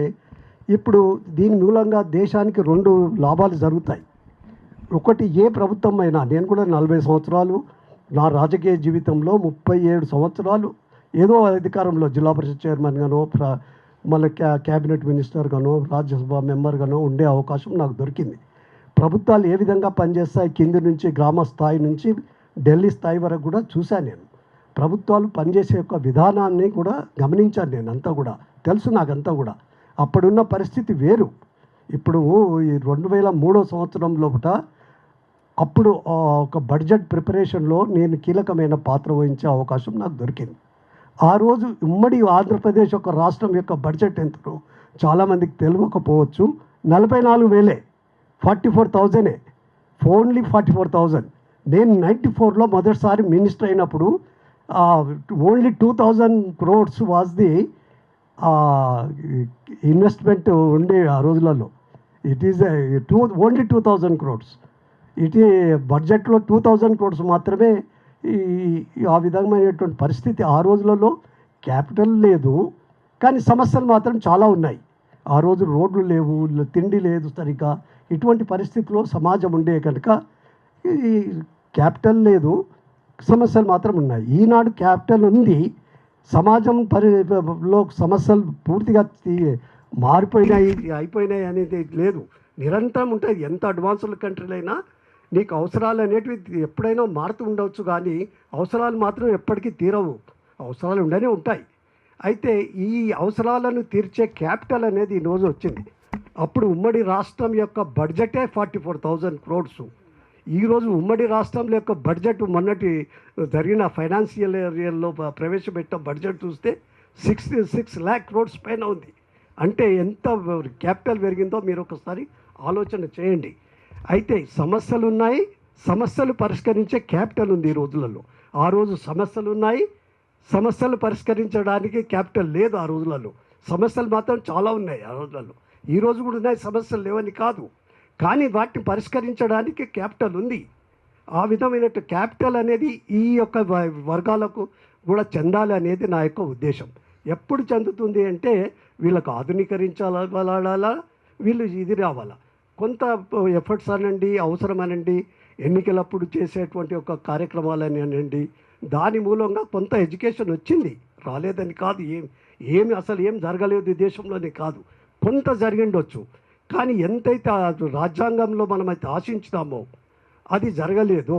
ఇప్పుడు దీని మూలంగా దేశానికి 2 లాభాలు జరుగుతాయి. ఒకటి, ఏ ప్రభుత్వం అయినా, నేను కూడా 40 సంవత్సరాలు నా రాజకీయ జీవితంలో 37 సంవత్సరాలు ఏదో అధికారంలో జిల్లా పరిషత్ చైర్మన్గానో మళ్ళీ క్యాబినెట్ మినిస్టర్గానో రాజ్యసభ మెంబర్గానో ఉండే అవకాశం నాకు దొరికింది. ప్రభుత్వాలు ఏ విధంగా పనిచేస్తాయి, కింది నుంచి గ్రామ స్థాయి నుంచి ఢిల్లీ స్థాయి వరకు కూడా చూశాను నేను. ప్రభుత్వాలు పనిచేసే యొక్క విధానాన్ని కూడా గమనించాను నేను, అంతా కూడా తెలుసు నాకంతా కూడా. అప్పుడున్న పరిస్థితి వేరు. ఇప్పుడు ఈ 2003 సంవత్సరం లోపల అప్పుడు ఒక బడ్జెట్ ప్రిపరేషన్లో నేను కీలకమైన పాత్ర వహించే అవకాశం నాకు దొరికింది. ఆ రోజు ఉమ్మడి ఆంధ్రప్రదేశ్ యొక్క రాష్ట్రం యొక్క బడ్జెట్ ఎంతనో చాలామందికి తెలియకపోవచ్చు. 44,000, 44,000, ఓన్లీ 44,000. నేను 94లో మొదటిసారి మినిస్టర్ అయినప్పుడు only 2,000 crores was the investment ఉండే ఆ రోజులలో. It is only 2,000 crores. ఇటీ బడ్జెట్లో 2,000 crores మాత్రమే. ఆ విధమైనటువంటి పరిస్థితి ఆ రోజులలో. క్యాపిటల్ లేదు, కానీ సమస్యలు మాత్రం చాలా ఉన్నాయి. ఆ రోజు రోడ్లు లేవు, తిండి లేదు సరిగ్గా. ఇటువంటి పరిస్థితిలో సమాజం ఉండే కనుక ఈ క్యాపిటల్ లేదు, సమస్యలు మాత్రం ఉన్నాయి. ఈనాడు క్యాపిటల్ ఉంది, సమాజం లో సమస్యలు పూర్తిగా మారిపోయినాయి, అయిపోయినాయి అనేది లేదు. నిరంతరం ఉంటాయి. ఎంత అడ్వాన్స్డ్ కంట్రీలు అయినా నీకు అవసరాలు అనేటివి ఎప్పుడైనా మారుతూ ఉండవచ్చు, కానీ అవసరాలు మాత్రం ఎప్పటికీ తీరవు. అవసరాలు ఉండనే ఉంటాయి. అయితే ఈ అవసరాలను తీర్చే క్యాపిటల్ అనేది ఈరోజు వచ్చింది. అప్పుడు ఉమ్మడి రాష్ట్రం యొక్క బడ్జెటే 44,000 crores. ఈరోజు ఉమ్మడి రాష్ట్రంలో యొక్క బడ్జెట్ మొన్నటి జరిగిన ఫైనాన్షియల్ ఇయర్లో ప్రవేశపెట్టిన బడ్జెట్ చూస్తే 6 lakh crores పైన ఉంది. అంటే ఎంత క్యాపిటల్ పెరిగిందో మీరు ఒకసారి ఆలోచన చేయండి. అయితే సమస్యలు ఉన్నాయి, సమస్యలు పరిష్కరించే క్యాపిటల్ ఉంది ఈ రోజులలో. ఆ రోజు సమస్యలు ఉన్నాయి, సమస్యలు పరిష్కరించడానికి క్యాపిటల్ లేదు ఆ రోజులలో. సమస్యలు మాత్రం చాలా ఉన్నాయి ఆ రోజులలో. ఈ రోజు కూడా ఉన్నాయి, సమస్యలు లేవని కాదు, కానీ వాటిని పరిష్కరించడానికి క్యాపిటల్ ఉంది. ఆ విధమైన క్యాపిటల్ అనేది ఈ యొక్క వర్గాలకు కూడా చెందాలి అనేది నా యొక్క ఉద్దేశం. ఎప్పుడు చెందుతుంది అంటే వీళ్ళకు ఆధునీకరించాలా, వీళ్ళు ఇది రావాలా, కొంత ఎఫర్ట్స్ అనండి, అవసరమనండి, ఎన్నికలప్పుడు చేసేటువంటి ఒక కార్యక్రమాలని అనండి, దాని మూలంగా కొంత ఎడ్యుకేషన్ వచ్చింది, రాలేదని కాదు. అసలు ఏం జరగలేదు ఈ దేశంలోనే కాదు, కొంత జరిగిండొచ్చు. కానీ ఎంతైతే రాజ్యాంగంలో మనమైతే ఆశించుతామో అది జరగలేదు.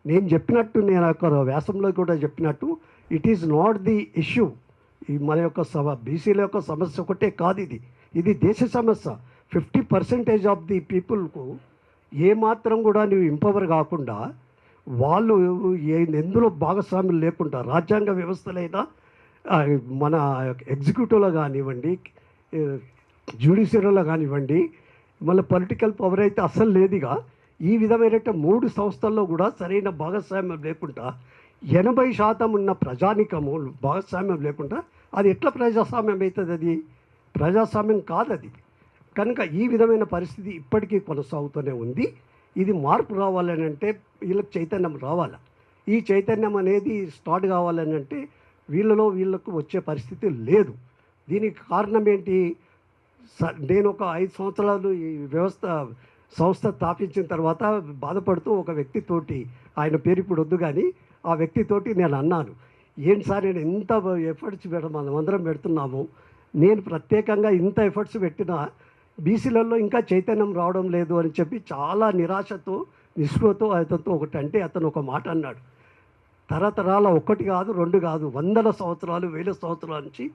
నేను చెప్పినట్టు, నేను యొక్క వ్యాసంలో కూడా చెప్పినట్టు, it is not the issue. ఈ మన యొక్క బీసీల యొక్క సమస్య ఒకటే కాదు, ఇది దేశ సమస్య. 50% ఆఫ్ ది పీపుల్కు ఏమాత్రం కూడా నువ్వు ఎంపవర్ కాకుండా, వాళ్ళు ఎందులో భాగస్వామ్యం లేకుండా, రాజ్యాంగ వ్యవస్థలైనా మన ఎగ్జిక్యూటివ్లో కానివ్వండి, జ్యుడిషియరీలో కానివ్వండి, మళ్ళీ పొలిటికల్ పవర్ అయితే అస్సలు లేదుగా. ఈ విధమైన 3 సంస్థల్లో కూడా సరైన భాగస్వామ్యం లేకుండా 80% ఉన్న ప్రజానికము భాగస్వామ్యం లేకుండా అది ఎట్లా ప్రజాస్వామ్యం అవుతుంది? అది ప్రజాస్వామ్యం కాదు అది. కనుక ఈ విధమైన పరిస్థితి ఇప్పటికీ కొనసాగుతూనే ఉంది. ఇది మార్పు రావాలని అంటే వీళ్ళకి చైతన్యం రావాలి. ఈ చైతన్యం అనేది స్టార్ట్ కావాలని అంటే వీళ్ళకు వచ్చే పరిస్థితి లేదు. దీనికి కారణం ఏంటి? నేను ఒక 5 సంవత్సరాలు ఈ సంస్థ స్థాపించిన తర్వాత బాధపడుతూ ఒక వ్యక్తితోటి, ఆయన పేరు ఇప్పుడు వద్దు కానీ, ఆ వ్యక్తితోటి నేను అన్నాను, ఏంటి సార్ నేను ఎంత ఎఫర్ట్స్ మనం అందరం పెడుతున్నాము, నేను ప్రత్యేకంగా ఇంత ఎఫర్ట్స్ పెట్టినా బీసీలలో ఇంకా చైతన్యం రావడం లేదు అని చెప్పి చాలా నిరాశతో, నిస్పృహతో అతనితో అతను ఒక మాట అన్నాడు. తరతరాల 1 కాదు 2 కాదు, 100 సంవత్సరాలు 1000 సంవత్సరాల నుంచి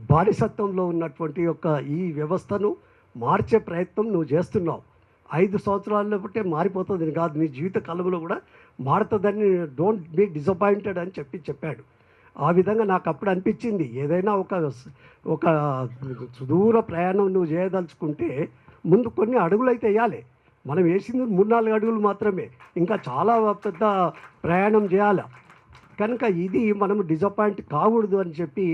బానిసత్వంలో ఉన్నటువంటి యొక్క ఈ వ్యవస్థను మార్చే ప్రయత్నం నువ్వు చేస్తున్నావు. 5 సంవత్సరాల్లో బట్టే మారిపోతుంది కాదు, నీ జీవిత కాలంలో కూడా మారుతుందని, డోంట్ బీ డిసప్పాయింటెడ్ అని చెప్పాడు. ఆ విధంగా నాకు అప్పుడు అనిపించింది, ఏదైనా ఒక సుదూర ప్రయాణం నువ్వు చేయదలుచుకుంటే ముందు కొన్ని అడుగులు అయితే వేయాలి. మనం వేసింది 3-4 అడుగులు మాత్రమే, ఇంకా చాలా పెద్ద ప్రయాణం చేయాలి. కనుక ఇది మనం డిసప్పాయింట్ కాకూడదు అని చెప్పి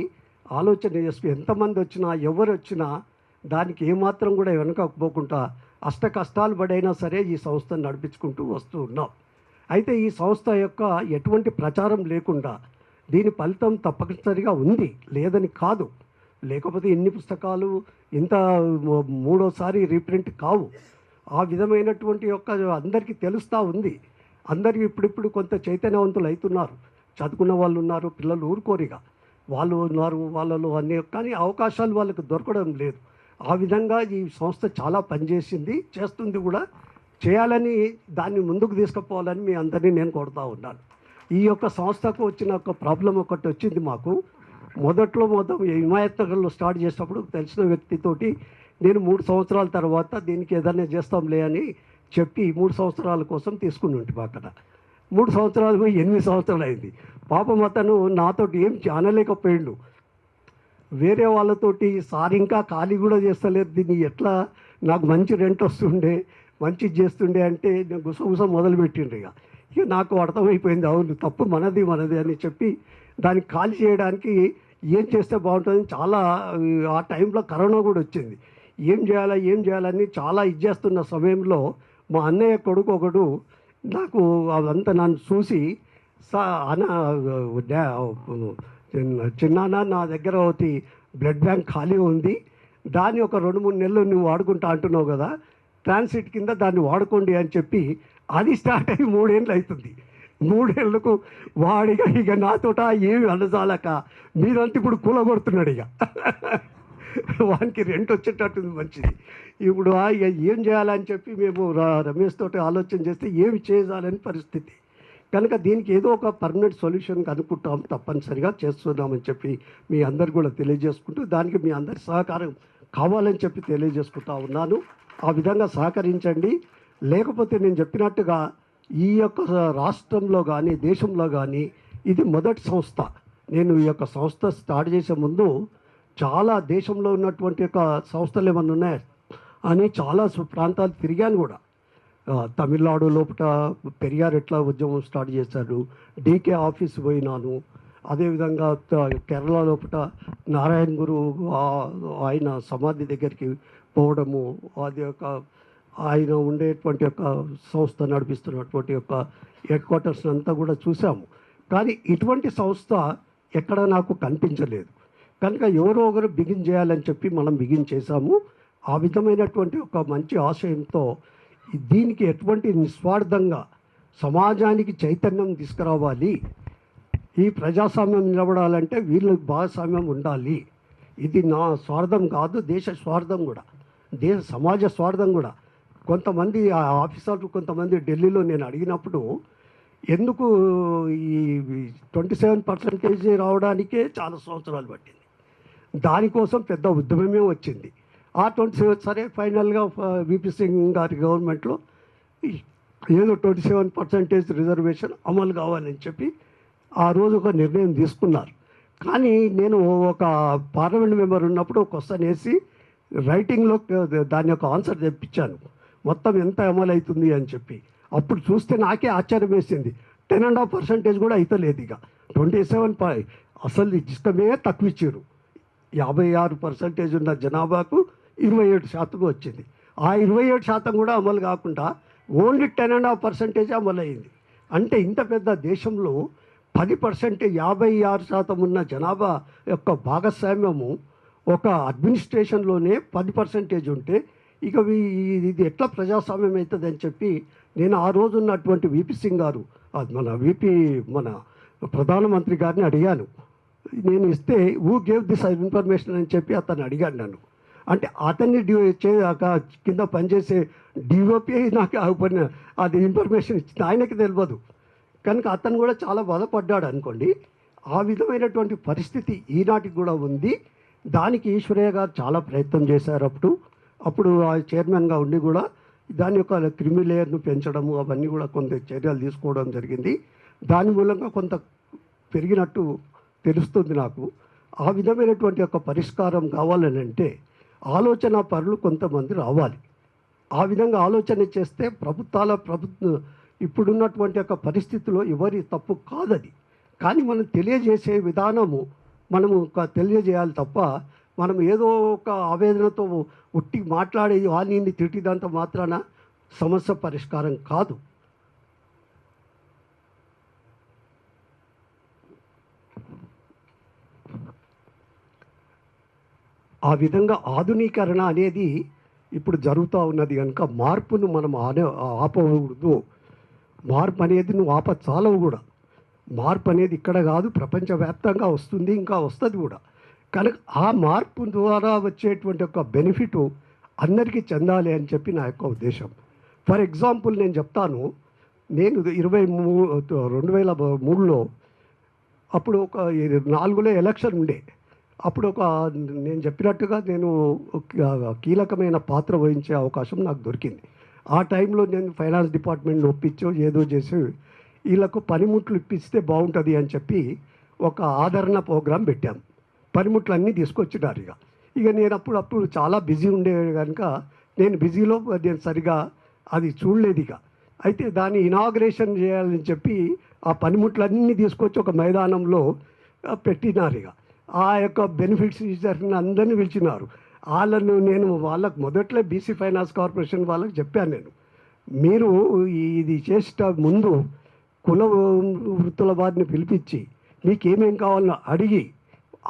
ఆలోచన చేసి, ఎంతమంది వచ్చినా ఎవరు వచ్చినా దానికి ఏమాత్రం కూడా వెనకపోకుండా అష్ట కష్టాలు పడైనా సరే ఈ సంస్థను నడిపించుకుంటూ వస్తూ ఉన్నాం. అయితే ఈ సంస్థ యొక్క ఎటువంటి ప్రచారం లేకుండా దీని ఫలితం తప్పనిసరిగా ఉంది, లేదని కాదు. లేకపోతే ఇన్ని పుస్తకాలు ఇంత మూడోసారి రీప్రింట్ కావు. ఆ విధమైనటువంటి యొక్క అందరికీ తెలుస్తూ ఉంది. అందరికీ ఇప్పుడిప్పుడు కొంత చైతన్యవంతులు అవుతున్నారు. చదువుకున్న వాళ్ళు ఉన్నారు, పిల్లలు ఊరుకోరిగా వాళ్ళు ఉన్నారు, వాళ్ళలో అన్ని, కానీ అవకాశాలు వాళ్ళకు దొరకడం లేదు. ఆ విధంగా ఈ సంస్థ చాలా పనిచేసింది, చేస్తుంది కూడా, చేయాలని దాన్ని ముందుకు తీసుకుపోవాలని మీ అందరినీ నేను కోరుతూ ఉన్నాను. ఈ యొక్క సంస్థకు వచ్చిన ఒక ప్రాబ్లం ఒకటి వచ్చింది మాకు. మొదట్లో హిమాయత్ నగర్లో స్టార్ట్ చేసినప్పుడు తెలిసిన వ్యక్తితోటి నేను 3 సంవత్సరాల తర్వాత దీనికి ఏదైనా చేస్తాంలే అని చెప్పి 3 సంవత్సరాల కోసం తీసుకుని ఉంటే అక్కడ 3 సంవత్సరాలు పోయి 8 సంవత్సరాలు అయింది. పాపం అతను నాతోటి ఏం అనలేకపోయిండు. వేరే వాళ్ళతోటి సార్ ఇంకా ఖాళీ కూడా చేస్తలేరు, దీన్ని ఎట్లా, నాకు మంచి రెంట్ వస్తుండే, మంచి చేస్తుండే అంటే నేను గుసగుస మొదలుపెట్టిండ్రు. ఇక నాకు అర్థమైపోయింది, అవును తప్పు మనది అని చెప్పి దాన్ని ఖాళీ చేయడానికి ఏం చేస్తే బాగుంటుందని చాలా, ఆ టైంలో కరోనా కూడా వచ్చింది. ఏం చేయాలని చాలా ఇచ్చేస్తున్న సమయంలో మా అన్నయ్య కొడుకు ఒకడు నాకు అదంతా నన్ను చూసి చిన్నాన్న నా దగ్గర ఒకటి బ్లడ్ బ్యాంక్ ఖాళీ ఉంది, దాన్ని ఒక 2-3 నెలలు నువ్వు వాడుకుంటా అంటున్నావు కదా, ట్రాన్సిట్ కింద దాన్ని వాడుకోండి అని చెప్పి అది స్టార్ట్ అయ్యి 3 ఏళ్ళు అవుతుంది. 3 ఏళ్ళకు వాడిగా ఇక నాతోట ఏమి అనజాలక మీరంతా ఇప్పుడు కూలగొడుతున్నాడు. ఇక వానికి రెంట్ వచ్చేటట్టుంది మంచిది. ఇప్పుడు ఇక ఏం చేయాలని చెప్పి మేము రమేష్ తోటి ఆలోచన చేస్తే ఏమి చేయాలని పరిస్థితి కనుక దీనికి ఏదో ఒక పర్మనెంట్ సొల్యూషన్ కనుక్కుంటాం, తప్పనిసరిగా చేస్తున్నామని చెప్పి మీ అందరు కూడా తెలియజేసుకుంటూ దానికి మీ అందరి సహకారం కావాలని చెప్పి తెలియజేసుకుంటా ఉన్నాను. ఆ విధంగా సహకరించండి. లేకపోతే నేను చెప్పినట్టుగా ఈ యొక్క రాష్ట్రంలో కానీ దేశంలో కానీ ఇది మొదటి సంస్థ. నేను ఈ యొక్క సంస్థ స్టార్ట్ చేసే ముందు చాలా దేశంలో ఉన్నటువంటి యొక్క సంస్థలు ఏమన్నా ఉన్నాయి అని చాలా ప్రాంతాలు తిరిగాను కూడా. తమిళనాడు లోపల పెరియార్ ఎట్లా ఉద్యమం స్టార్ట్ చేశారు, డీకే ఆఫీస్ పోయినాను. అదేవిధంగా కేరళ లోపల నారాయణ గురు ఆయన సమాధి దగ్గరికి పోవడము, అది యొక్క ఆయన ఉండేటువంటి యొక్క సంస్థ నడిపిస్తున్నటువంటి యొక్క హెడ్ క్వార్టర్స్ అంతా కూడా చూసాము. కానీ ఇటువంటి సంస్థ ఎక్కడ నాకు కనిపించలేదు. కనుక ఎవరో ఒకరు బిగిన్ చేయాలని చెప్పి మనం బిగిన్ చేశాము. ఆ విధమైనటువంటి ఒక మంచి ఆశయంతో దీనికి ఎటువంటి నిస్వార్థంగా సమాజానికి చైతన్యం తీసుకురావాలి. ఈ ప్రజాస్వామ్యం నిలబడాలంటే వీళ్ళకి భాగస్వామ్యం ఉండాలి. ఇది నా స్వార్థం కాదు, దేశ స్వార్థం కూడా, సమాజ స్వార్థం కూడా. కొంతమంది ఆఫీసర్లు కొంతమంది ఢిల్లీలో నేను అడిగినప్పుడు ఎందుకు ఈ 27% రావడానికే చాలా సంవత్సరాలు పట్టింది, దానికోసం పెద్ద ఉద్యమమే వచ్చింది. ఆ 27 సరే ఫైనల్గా విపి సింగ్ గారి గవర్నమెంట్లో ఏదో 27% రిజర్వేషన్ అమలు కావాలని చెప్పి ఆ రోజు ఒక నిర్ణయం తీసుకున్నారు. కానీ నేను ఒక పార్లమెంట్ మెంబర్ ఉన్నప్పుడు ఒక క్వశ్చన్ వేసి రైటింగ్లో దాని యొక్క ఆన్సర్ తెప్పించాను, మొత్తం ఎంత అమలు అవుతుంది అని చెప్పి. అప్పుడు చూస్తే నాకే ఆశ్చర్యం వేసింది, 10.5% కూడా అవుతలేదు. ఇక 27 అసలు ఇష్టమే తక్కువ ఇచ్చారు. 56% ఉన్న జనాభాకు 27% వచ్చింది. ఆ 27% కూడా అమలు కాకుండా ఓన్లీ 10.5% అమలు అయింది. అంటే ఇంత పెద్ద దేశంలో 10% 56% ఉన్న జనాభా యొక్క భాగస్వామ్యము ఒక అడ్మినిస్ట్రేషన్లోనే 10% ఉంటే ఇక ఇది ఎట్లా ప్రజాస్వామ్యం అవుతుంది అని చెప్పి నేను ఆ రోజు ఉన్నటువంటి విపి సింగ్ గారు, మన ప్రధానమంత్రి గారిని అడిగాను. నేను ఇస్తే హూ గేవ్ దిస్ ఇన్ఫర్మేషన్ అని చెప్పి అతను అడిగాడు నన్ను. అంటే అతన్ని కింద పనిచేసే డిఓపి నాకు అది ఇన్ఫర్మేషన్ ఇచ్చింది, ఆయనకి తెలియదు. కనుక అతను కూడా చాలా బాధపడ్డాడు అనుకోండి. ఆ విధమైనటువంటి పరిస్థితి ఈనాటికి కూడా ఉంది. దానికి ఈశ్వరయ్య గారు చాలా ప్రయత్నం చేశారు. అప్పుడు ఆ చైర్మన్గా ఉండి కూడా దాని యొక్క క్రిమి లేయర్ను పెంచడము అవన్నీ కూడా కొంత చర్యలు తీసుకోవడం జరిగింది. దాని మూలంగా కొంత పెరిగినట్టు తెలుస్తుంది నాకు. ఆ విధమైనటువంటి యొక్క పరిష్కారం కావాలని అంటే ఆలోచన పరులు కొంతమంది రావాలి. ఆ విధంగా ఆలోచన చేస్తే ప్రభుత్వం ఇప్పుడున్నటువంటి యొక్క పరిస్థితిలో ఎవరి తప్పు కాదది. కానీ మనం తెలియజేసే విధానము మనము తెలియజేయాలి తప్ప మనం ఏదో ఒక ఆవేదనతో ఉట్టి మాట్లాడే వాళ్ళని తిట్టినంత మాత్రాన సమస్య పరిష్కారం కాదు. ఆ విధంగా ఆధునీకరణ అనేది ఇప్పుడు జరుగుతూ ఉన్నది కనుక మార్పును మనం ఆపకూడదు. మార్పు అనేది నువ్వు చాలవు కూడా. మార్పు అనేది ఇక్కడ కాదు, ప్రపంచవ్యాప్తంగా వస్తుంది, ఇంకా వస్తుంది కూడా. కనుక ఆ మార్పు ద్వారా వచ్చేటువంటి ఒక బెనిఫిట్ అందరికీ చెందాలి అని చెప్పి నా యొక్క ఉద్దేశం. ఫర్ ఎగ్జాంపుల్ నేను చెప్తాను, నేను 2003లో అప్పుడు ఒక 4లో ఎలక్షన్ ఉండే. అప్పుడు నేను చెప్పినట్టుగా నేను కీలకమైన పాత్ర వహించే అవకాశం నాకు దొరికింది. ఆ టైంలో నేను ఫైనాన్స్ డిపార్ట్మెంట్ని ఒప్పించో ఏదో చేసి వీళ్ళకు పనిముట్లు ఇప్పిస్తే బాగుంటుంది అని చెప్పి ఒక ఆదరణ ప్రోగ్రాం పెట్టాం. పనిముట్లు అన్నీ తీసుకొచ్చినారు. ఇక నేను అప్పుడు చాలా బిజీ ఉండే కనుక నేను బిజీలో నేను సరిగా అది చూడలేదు. అయితే దాన్ని ఇనాగ్రేషన్ చేయాలని చెప్పి ఆ పనిముట్లన్నీ తీసుకొచ్చి ఒక మైదానంలో పెట్టినారు. ఆ యొక్క బెనిఫిట్స్ యూజర్ని అందరినీ పిలిచినారు. వాళ్ళకు మొదట్లో బీసీ ఫైనాన్స్ కార్పొరేషన్ వాళ్ళకి చెప్పాను, మీరు ఇది చేసేట ముందు కుల వృత్తుల వారిని పిలిపించి మీకు ఏమేం కావాలో అడిగి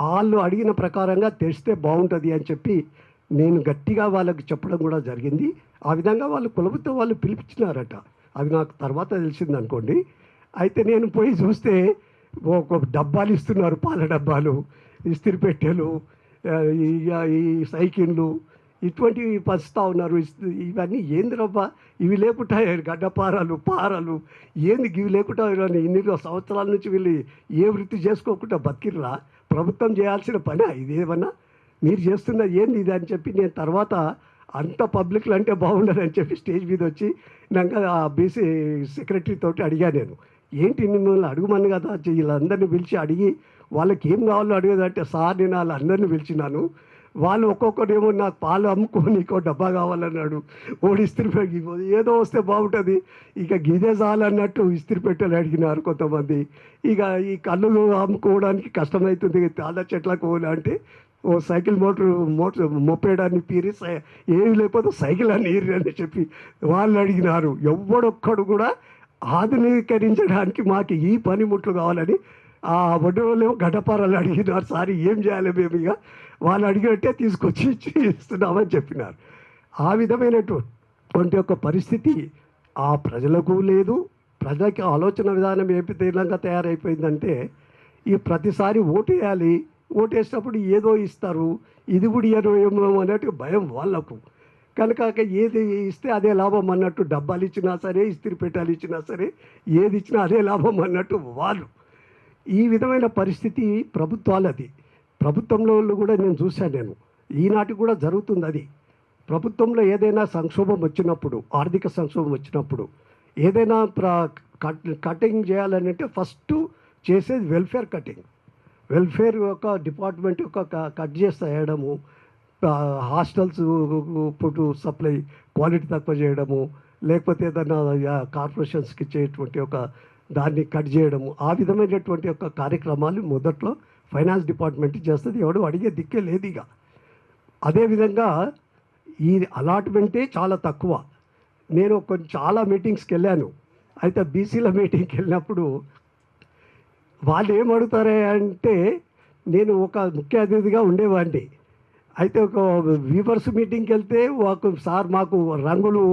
వాళ్ళు అడిగిన ప్రకారంగా తెస్తే బాగుంటుంది అని చెప్పి నేను గట్టిగా వాళ్ళకి చెప్పడం కూడా జరిగింది. ఆ విధంగా కులవృత్తుల వాళ్ళు పిలిపించినారట. అది నాకు తర్వాత తెలిసింది అనుకోండి. అయితే నేను పోయి చూస్తే ఒక డబ్బాలు ఇస్తున్నారు, పాల డబ్బాలు, ఇస్త్రీ పెట్టెలు, ఈ సైకిళ్ళు ఇటువంటివి పంచుతూ ఉన్నారు. ఇవన్నీ ఏంది రబ్బా, ఇవి లేకుండా గడ్డపారలు పారలు ఏంది, ఇవి లేకుండా ఇన్ని సంవత్సరాల నుంచి వీళ్ళు ఏ వృత్తి చేసుకోకుండా బతికిర్రా? ప్రభుత్వం చేయాల్సిన పని ఇదేమన్నా మీరు చేస్తున్న ఏంది ఇది అని చెప్పి నేను తర్వాత అంత పబ్లిక్లు అంటే బాగుండదని చెప్పి స్టేజ్ మీద వచ్చి నాకు ఆ బీసీ సెక్రటరీ తోటి అడిగా, నేను ఏంటి మిమ్మల్ని అడుగుమని కదా వీళ్ళందరినీ పిలిచి అడిగి వాళ్ళకి ఏం కావాలో అడిగేదంటే, సార్ నేను వాళ్ళందరినీ పిలిచినాను, వాళ్ళు ఒక్కొక్కడేమో నాకు పాలు అమ్ముకొని ఇంకో డబ్బా కావాలన్నాడు, ఓడి ఇస్త్రీ పెట్టి ఏదో వస్తే బాగుంటుంది, ఇక గిదే చాలన్నట్టు ఇస్త్రీ పెట్టెలు అడిగినారు కొంతమంది. ఇక ఈ కళ్ళు అమ్ముకోవడానికి కష్టమవుతుంది, తాళ్ళ చెట్లకు అంటే ఓ సైకిల్ మోటార్ మొప్పేయడాన్ని పీరి ఏమి లేకపోతే సైకిల్ అని అని చెప్పి వాళ్ళు అడిగినారు. ఎవడొక్కడు కూడా ఆధునీకరించడానికి మాకు ఈ పనిముట్లు కావాలని ఆ వడ్డీలో గడ్డపారాలు అడిగినారు. సారీ ఏం చేయాలి మేము, ఇక వాళ్ళు అడిగినట్టే తీసుకొచ్చి ఇస్తున్నామని చెప్పినారు. ఆ విధమైనటువంటి ఒక పరిస్థితి ఆ ప్రజలకు లేదు. ప్రజలకి ఆలోచన విధానం ఏ విధంగా తయారైపోయిందంటే, ఈ ప్రతిసారి ఓటు వేయాలి, ఓటు వేసినప్పుడు ఏదో ఇస్తారు, ఇది కూడా ఏమో అన్నట్టు భయం వాళ్ళకు. కనుక ఏది ఇస్తే అదే లాభం అన్నట్టు, డబ్బాలు ఇచ్చినా సరే, ఇస్త్రీ పెట్టాలు ఇచ్చినా సరే, ఏది ఇచ్చినా అదే లాభం అన్నట్టు వాళ్ళు. ఈ విధమైన పరిస్థితి ప్రభుత్వాలది. ప్రభుత్వంలో కూడా నేను చూశాను, నేను ఈనాటికి కూడా జరుగుతుంది అది. ప్రభుత్వంలో ఏదైనా సంక్షోభం వచ్చినప్పుడు, ఆర్థిక సంక్షోభం వచ్చినప్పుడు, ఏదైనా కటింగ్ చేయాలంటే ఫస్ట్ చేసేది వెల్ఫేర్ కటింగ్. వెల్ఫేర్ యొక్క డిపార్ట్మెంట్ యొక్క కట్ చేసేయడము, హాస్టల్స్ ఫుడ్ సప్లై క్వాలిటీ తక్కువ చేయడము, లేకపోతే ఏదైనా కార్పొరేషన్స్కి ఇచ్చేటువంటి ఒక దాన్ని కట్ చేయడము, ఆ విధమైనటువంటి యొక్క కార్యక్రమాలు మొదట్లో ఫైనాన్స్ డిపార్ట్మెంట్ చేస్తుంది. ఎవడు అడిగే దిక్కే లేదు. ఇక అదేవిధంగా ఈ అలాట్మెంటే చాలా తక్కువ. నేను చాలా మీటింగ్స్కి వెళ్ళాను. అయితే బీసీల మీటింగ్కి వెళ్ళినప్పుడు వాళ్ళు ఏమడుగుతారే అంటే, నేను ఒక ముఖ్య అతిథిగా ఉండేవాడిని. అయితే ఒక వీవర్స్ మీటింగ్కి వెళ్తే సార్ మాకు రంగులు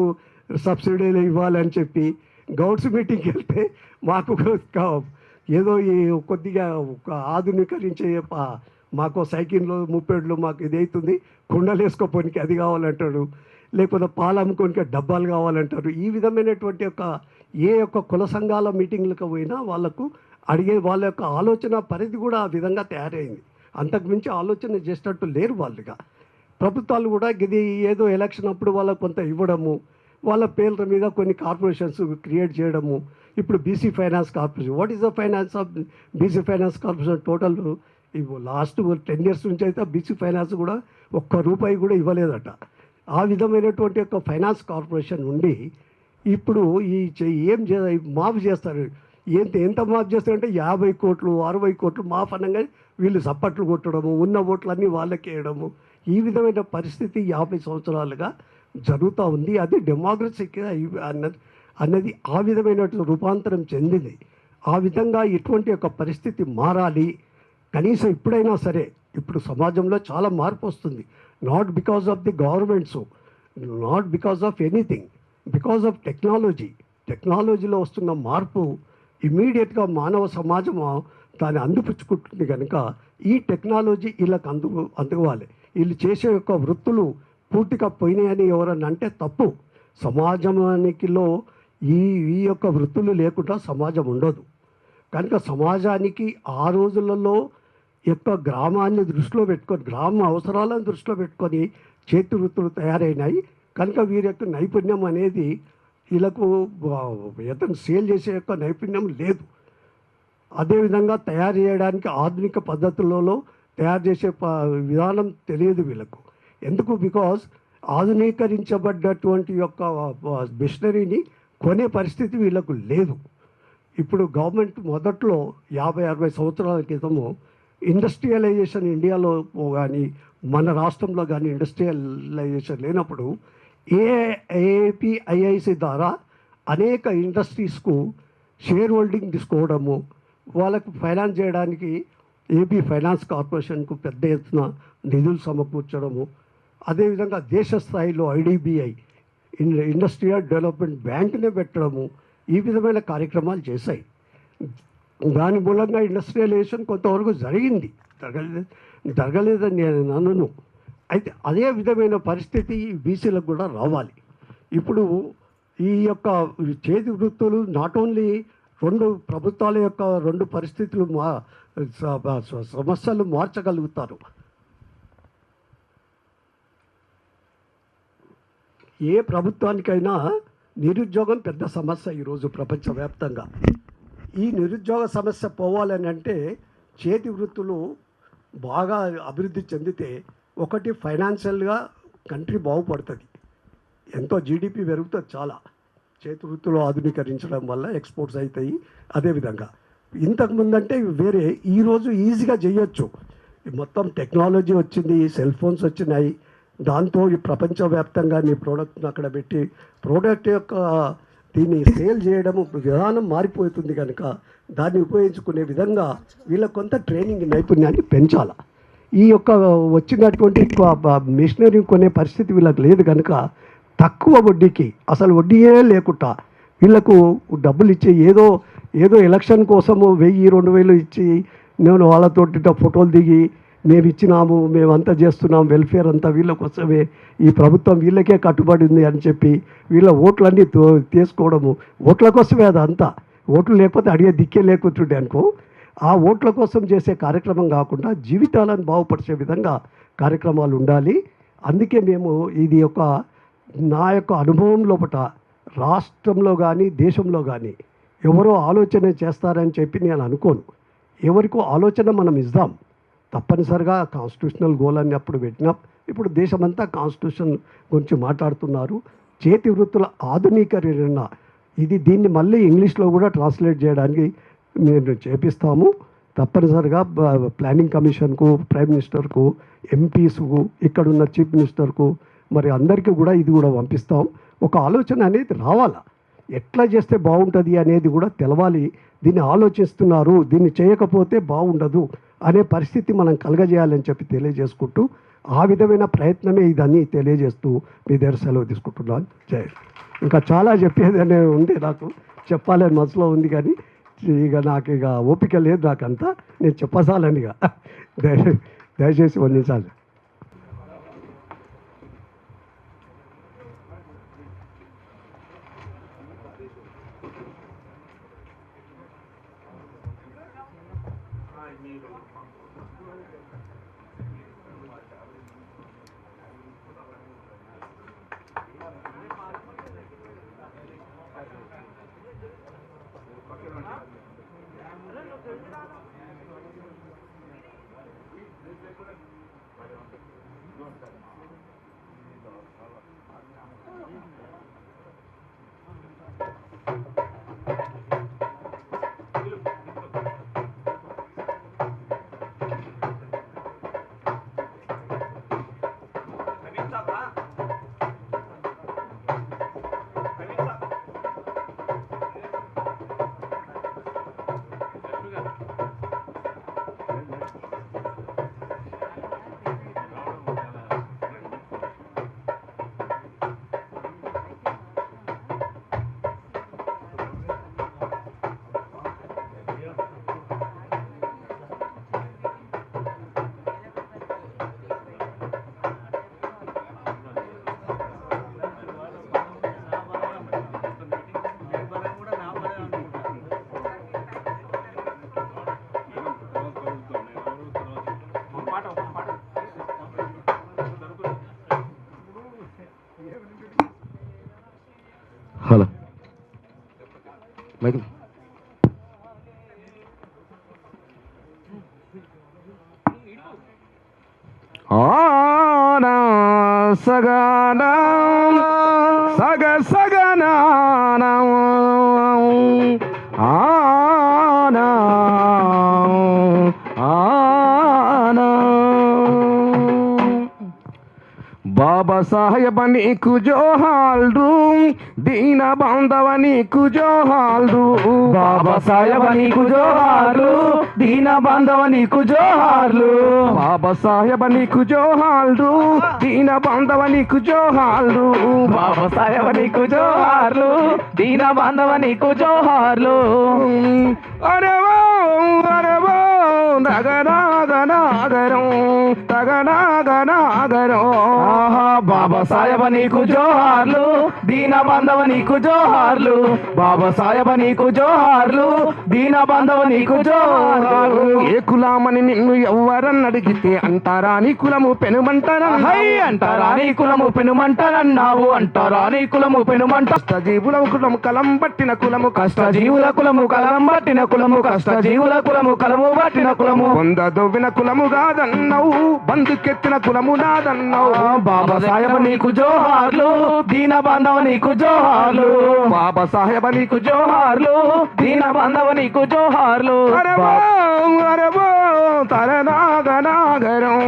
సబ్సిడీలు ఇవ్వాలని చెప్పి, గౌడ్స్ మీటింగ్కి వెళ్తే మాకు ఏదో ఈ కొద్దిగా ఆధునీకరించే మాకు సైకిళ్ళు ముప్పేళ్ళు మాకు ఇది అవుతుంది, కుండలు వేసుకోపోనికి అది కావాలంటాడు, లేకపోతే పాలు అమ్ముకోనికి డబ్బాలు కావాలంటారు. ఈ విధమైనటువంటి ఏ యొక్క కుల సంఘాల మీటింగ్లకు పోయినా వాళ్ళకు అడిగే వాళ్ళ యొక్క ఆలోచన పరిధి కూడా ఆ విధంగా తయారైంది. అంతకుమించి ఆలోచన చేసినట్టు లేరు వాళ్ళుగా. ప్రభుత్వాలు కూడా ఇది ఏదో ఎలక్షన్ అప్పుడు వాళ్ళకు కొంత ఇవ్వడము, వాళ్ళ పేర్ల మీద కొన్ని కార్పొరేషన్స్ క్రియేట్ చేయడము. ఇప్పుడు BC finance corporation, what is the finance of BC finance corporation? Total last 10 years నుంచి అయితే బీసీ ఫైనాన్స్ కూడా ₹1 కూడా ఇవ్వలేదట. ఆ విధమైనటువంటి ఒక ఫైనాన్స్ కార్పొరేషన్ ఉండి ఇప్పుడు ఏం మాఫ్ చేస్తారు. ఎంత మాఫ్ చేస్తారంటే 50 కోట్లు 60 కోట్లు మాఫ్ అనగా వీళ్ళు సప్పట్లు కొట్టడము, ఉన్న ఓట్లన్నీ వాళ్ళకి వేయడము. ఈ విధమైన పరిస్థితి 50 సంవత్సరాలుగా జరుగుతూ ఉంది. అది డెమోక్రసీకి అన్నది ఆ విధమైన రూపాంతరం చెందింది. ఆ విధంగా ఇటువంటి ఒక పరిస్థితి మారాలి. కనీసం ఇప్పుడైనా సరే ఇప్పుడు సమాజంలో చాలా మార్పు వస్తుంది. Not because of the governments, not because of anything, because of technology. టెక్నాలజీలో వస్తున్న మార్పు ఇమీడియట్గా మానవ సమాజం దాన్ని అందిపుచ్చుకుంటుంది. కనుక ఈ టెక్నాలజీ వీళ్ళకి అందుకోవాలి. వీళ్ళు చేసే యొక్క వృత్తులు పూర్తిగా పోయినాయని ఎవరన్నా అంటే తప్పు. సమాజానికిలో ఈ ఈ యొక్క వృత్తులు లేకుండా సమాజం ఉండదు. కనుక సమాజానికి ఆ రోజులలో యొక్క గ్రామాన్ని దృష్టిలో పెట్టుకొని, గ్రామ అవసరాలను దృష్టిలో పెట్టుకొని చేతి వృత్తులు తయారైనాయి. కనుక వీరి యొక్క నైపుణ్యం అనేది వీళ్ళకు ఏదైనా సేల్ చేసే యొక్క నైపుణ్యం లేదు. అదేవిధంగా తయారు చేయడానికి ఆధునిక పద్ధతులలో తయారు చేసే విధానం తెలియదు వీళ్ళకు. ఎందుకు? బికాజ్ ఆధునీకరించబడ్డటువంటి యొక్క మిషనరీని కొనే పరిస్థితి వీళ్ళకు లేదు. ఇప్పుడు గవర్నమెంట్ మొదట్లో 50-60 సంవత్సరాల క్రితము ఇండస్ట్రియలైజేషన్ ఇండియాలో కానీ మన రాష్ట్రంలో కానీ ఇండస్ట్రియలైజేషన్ లేనప్పుడు ఏపీఐఐసి ద్వారా అనేక ఇండస్ట్రీస్కు షేర్ హోల్డింగ్ తీసుకోవడము, వాళ్ళకు ఫైనాన్స్ చేయడానికి ఏపీ ఫైనాన్స్ కార్పొరేషన్కు పెద్ద ఎత్తున నిధులు సమకూర్చడము, అదేవిధంగా దేశ స్థాయిలో ఐడిబిఐ ఇండస్ట్రియల్ డెవలప్మెంట్ బ్యాంక్నే పెట్టడము, ఈ విధమైన కార్యక్రమాలు చేశాయి. దాని మూలంగా ఇండస్ట్రియలైజేషన్ కొంతవరకు జరిగింది, జరగలేదని నేను అనను. అయితే అదే విధమైన పరిస్థితి బీసీలకు కూడా రావాలి. ఇప్పుడు ఈ యొక్క చేతి వృత్తులు నాట్ ఓన్లీ 2 ప్రభుత్వాల యొక్క 2 పరిస్థితులు సమస్యలు మార్చగలుగుతారు. ఏ ప్రభుత్వానికైనా నిరుద్యోగం పెద్ద సమస్య ఈరోజు ప్రపంచవ్యాప్తంగా. ఈ నిరుద్యోగ సమస్య పోవాలని అంటే చేతి వృత్తులు బాగా అభివృద్ధి చెందితే ఒకటి ఫైనాన్షియల్గా కంట్రీ బాగుపడుతుంది, ఎంతో జీడిపి పెరుగుతుంది చాలా. చేతి వృత్తులు ఆధునీకరించడం వల్ల ఎక్స్పోర్ట్స్ అవుతాయి. అదేవిధంగా ఇంతకుముందు అంటే వేరే ఈరోజు ఈజీగా చేయొచ్చు. మొత్తం టెక్నాలజీ వచ్చింది, సెల్ ఫోన్స్ వచ్చినాయి. దాంతో ఈ ప్రపంచవ్యాప్తంగా నీ ప్రోడక్ట్ని అక్కడ పెట్టి ప్రోడక్ట్ యొక్క దీన్ని సేల్ చేయడం విధానం మారిపోతుంది. కనుక దాన్ని ఉపయోగించుకునే విధంగా వీళ్ళ కొంత ట్రైనింగ్ నైపుణ్యాన్ని పెంచాలి. ఈ యొక్క వచ్చినటువంటి మిషనరీ కొనే పరిస్థితి వీళ్ళకి లేదు. కనుక తక్కువ వడ్డీకి, అసలు వడ్డీయే లేకుండా వీళ్ళకు డబ్బులు ఇచ్చి ఏదో ఎలక్షన్ కోసము 1000-2000 ఇచ్చి నేను వాళ్ళతోటి ఫోటోలు దిగి మేము ఇచ్చినాము, మేమంతా చేస్తున్నాం, వెల్ఫేర్ అంతా వీళ్ళ కోసమే, ఈ ప్రభుత్వం వీళ్ళకే కట్టుబడింది అని చెప్పి వీళ్ళ ఓట్లన్నీ తీసుకోవడము. ఓట్ల కోసమే అదంతా. ఓట్లు లేకపోతే అడిగే దిక్కే లేకుంటుండే అనుకో. ఆ ఓట్ల కోసం చేసే కార్యక్రమం కాకుండా జీవితాలను బాగుపరిచే విధంగా కార్యక్రమాలు ఉండాలి. అందుకే మేము ఇది నా యొక్క అనుభవం లోపల రాష్ట్రంలో కానీ దేశంలో కానీ ఎవరో ఆలోచన చేస్తారని చెప్పి నేను అనుకోను. ఎవరికో ఆలోచన మనం ఇద్దాం. తప్పనిసరిగా కాన్స్టిట్యూషనల్ గోల్ అని అప్పుడు పెట్టినాం. ఇప్పుడు దేశమంతా కాన్స్టిట్యూషన్ గురించి మాట్లాడుతున్నారు. చేతి వృత్తుల ఆధునీకరణ దీన్ని మళ్ళీ ఇంగ్లీష్లో కూడా ట్రాన్స్లేట్ చేయడానికి మేము చేపిస్తాము. తప్పనిసరిగా ప్లానింగ్ కమిషన్కు, ప్రైమ్ మినిస్టర్కు, ఎంపీస్కు, ఇక్కడున్న చీఫ్ మినిస్టర్కు, మరి అందరికీ కూడా ఇది కూడా పంపిస్తాం. ఒక ఆలోచన అనేది రావాలా, ఎట్లా చేస్తే బాగుంటుంది అనేది కూడా తెలవాలి. దీన్ని ఆలోచిస్తున్నారు, దీన్ని చేయకపోతే బాగుండదు అనే పరిస్థితి మనం కలగజేయాలని చెప్పి తెలియజేసుకుంటూ, ఆ విధమైన ప్రయత్నమే ఇదని తెలియజేస్తూ మీ దగ్గర సెలవు తీసుకుంటున్నాను. జై. ఇంకా చాలా చెప్పేది అనేది ఉంది, నాకు చెప్పాలని మనసులో ఉంది, కానీ నాకు ఓపిక లేదు నాకంతా. నేను చెప్పసాలని దయచేసి వందించాలి. హలో మైక్ ఆనా సగనా సగనా ఆనా ఆనా బాబా సాహెబ్ నీకు జోహార్లు దీన బాంధవ నీకు జోహార్లు బాబా సాహెబ్ నీకు జోహార్లు దీన బాంధవ నీకు జోహార్లు బాబా సాహెబ్ నీకు జోహార్లు దీన బాంధవ నీకు జోహార్లు బాబా సాహెబ్ నీకు జోహార్లు దీన బాంధవ నీకు జోహార్లు అరవో నగనాగనాగరం తగనాగనాగరం బాబా సాహెబ్ నీకు జోహార్లు దీన బాంధవ నీకు జోహార్లు బాబా సాహెబ్ నీకు జోహార్లు దీన బాంధవ నీకు జోహార్లు ఏ కులమని నిన్ను ఎవ్వరని అడిగితే అంటారా నీ కులము పెనుమంటారా అంటారా నీ కులము పెనుమంటారన్నావు అంటారా నీ కులము పెనుమంట కష్టజీవుల కులము కలం పట్టిన కులము కష్టజీవుల కులము కలం పట్టిన కులము కష్టజీవుల కులము కలము పట్టిన కులము పొందదొవ్విన కులము కాదన్నావు బందుకెత్తిన కులము నాదన్నావు బాబా సాహెబ్ నీకు జోహార్లు దీన బాంధవ నీకు జోహార్లు బాబా సాహెబ్ నీకు జోహార్లు దీన బాంధవ నీకు జోహార్లు అరబో తరనాగనాగరం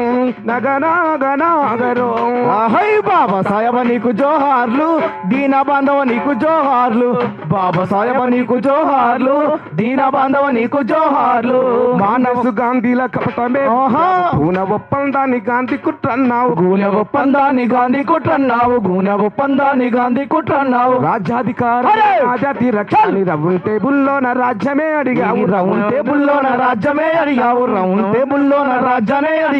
నగనాగనాగరం హై బాబా సాహెబ్ నీకు జోహార్లు దీన బాంధవ నీకు జోహార్లు బాబా సాహెబ్ నీకు జోహార్లు దీన బాంధవ నీకు జోహార్లు మానసు గాంధీల కపటమే పూన ఒప్పందాన్ని గాంధీ కుట్రన్నావు గూనె ఒప్పందాన్ని గాంధీ కుట్రన్నావు గూనె ఒప్పందాన్ని గాంధీ కుట్రన్నావు రాజ్యాధికార రాజాతి రక్షణ రౌండ్ టేబుల్లోన రాజ్యమే అడిగావు రౌండ్ టేబుల్లోన రాజ్యమే అడిగావు రౌండ్ టేబుల్లోన రాజ్యమే అడిగావు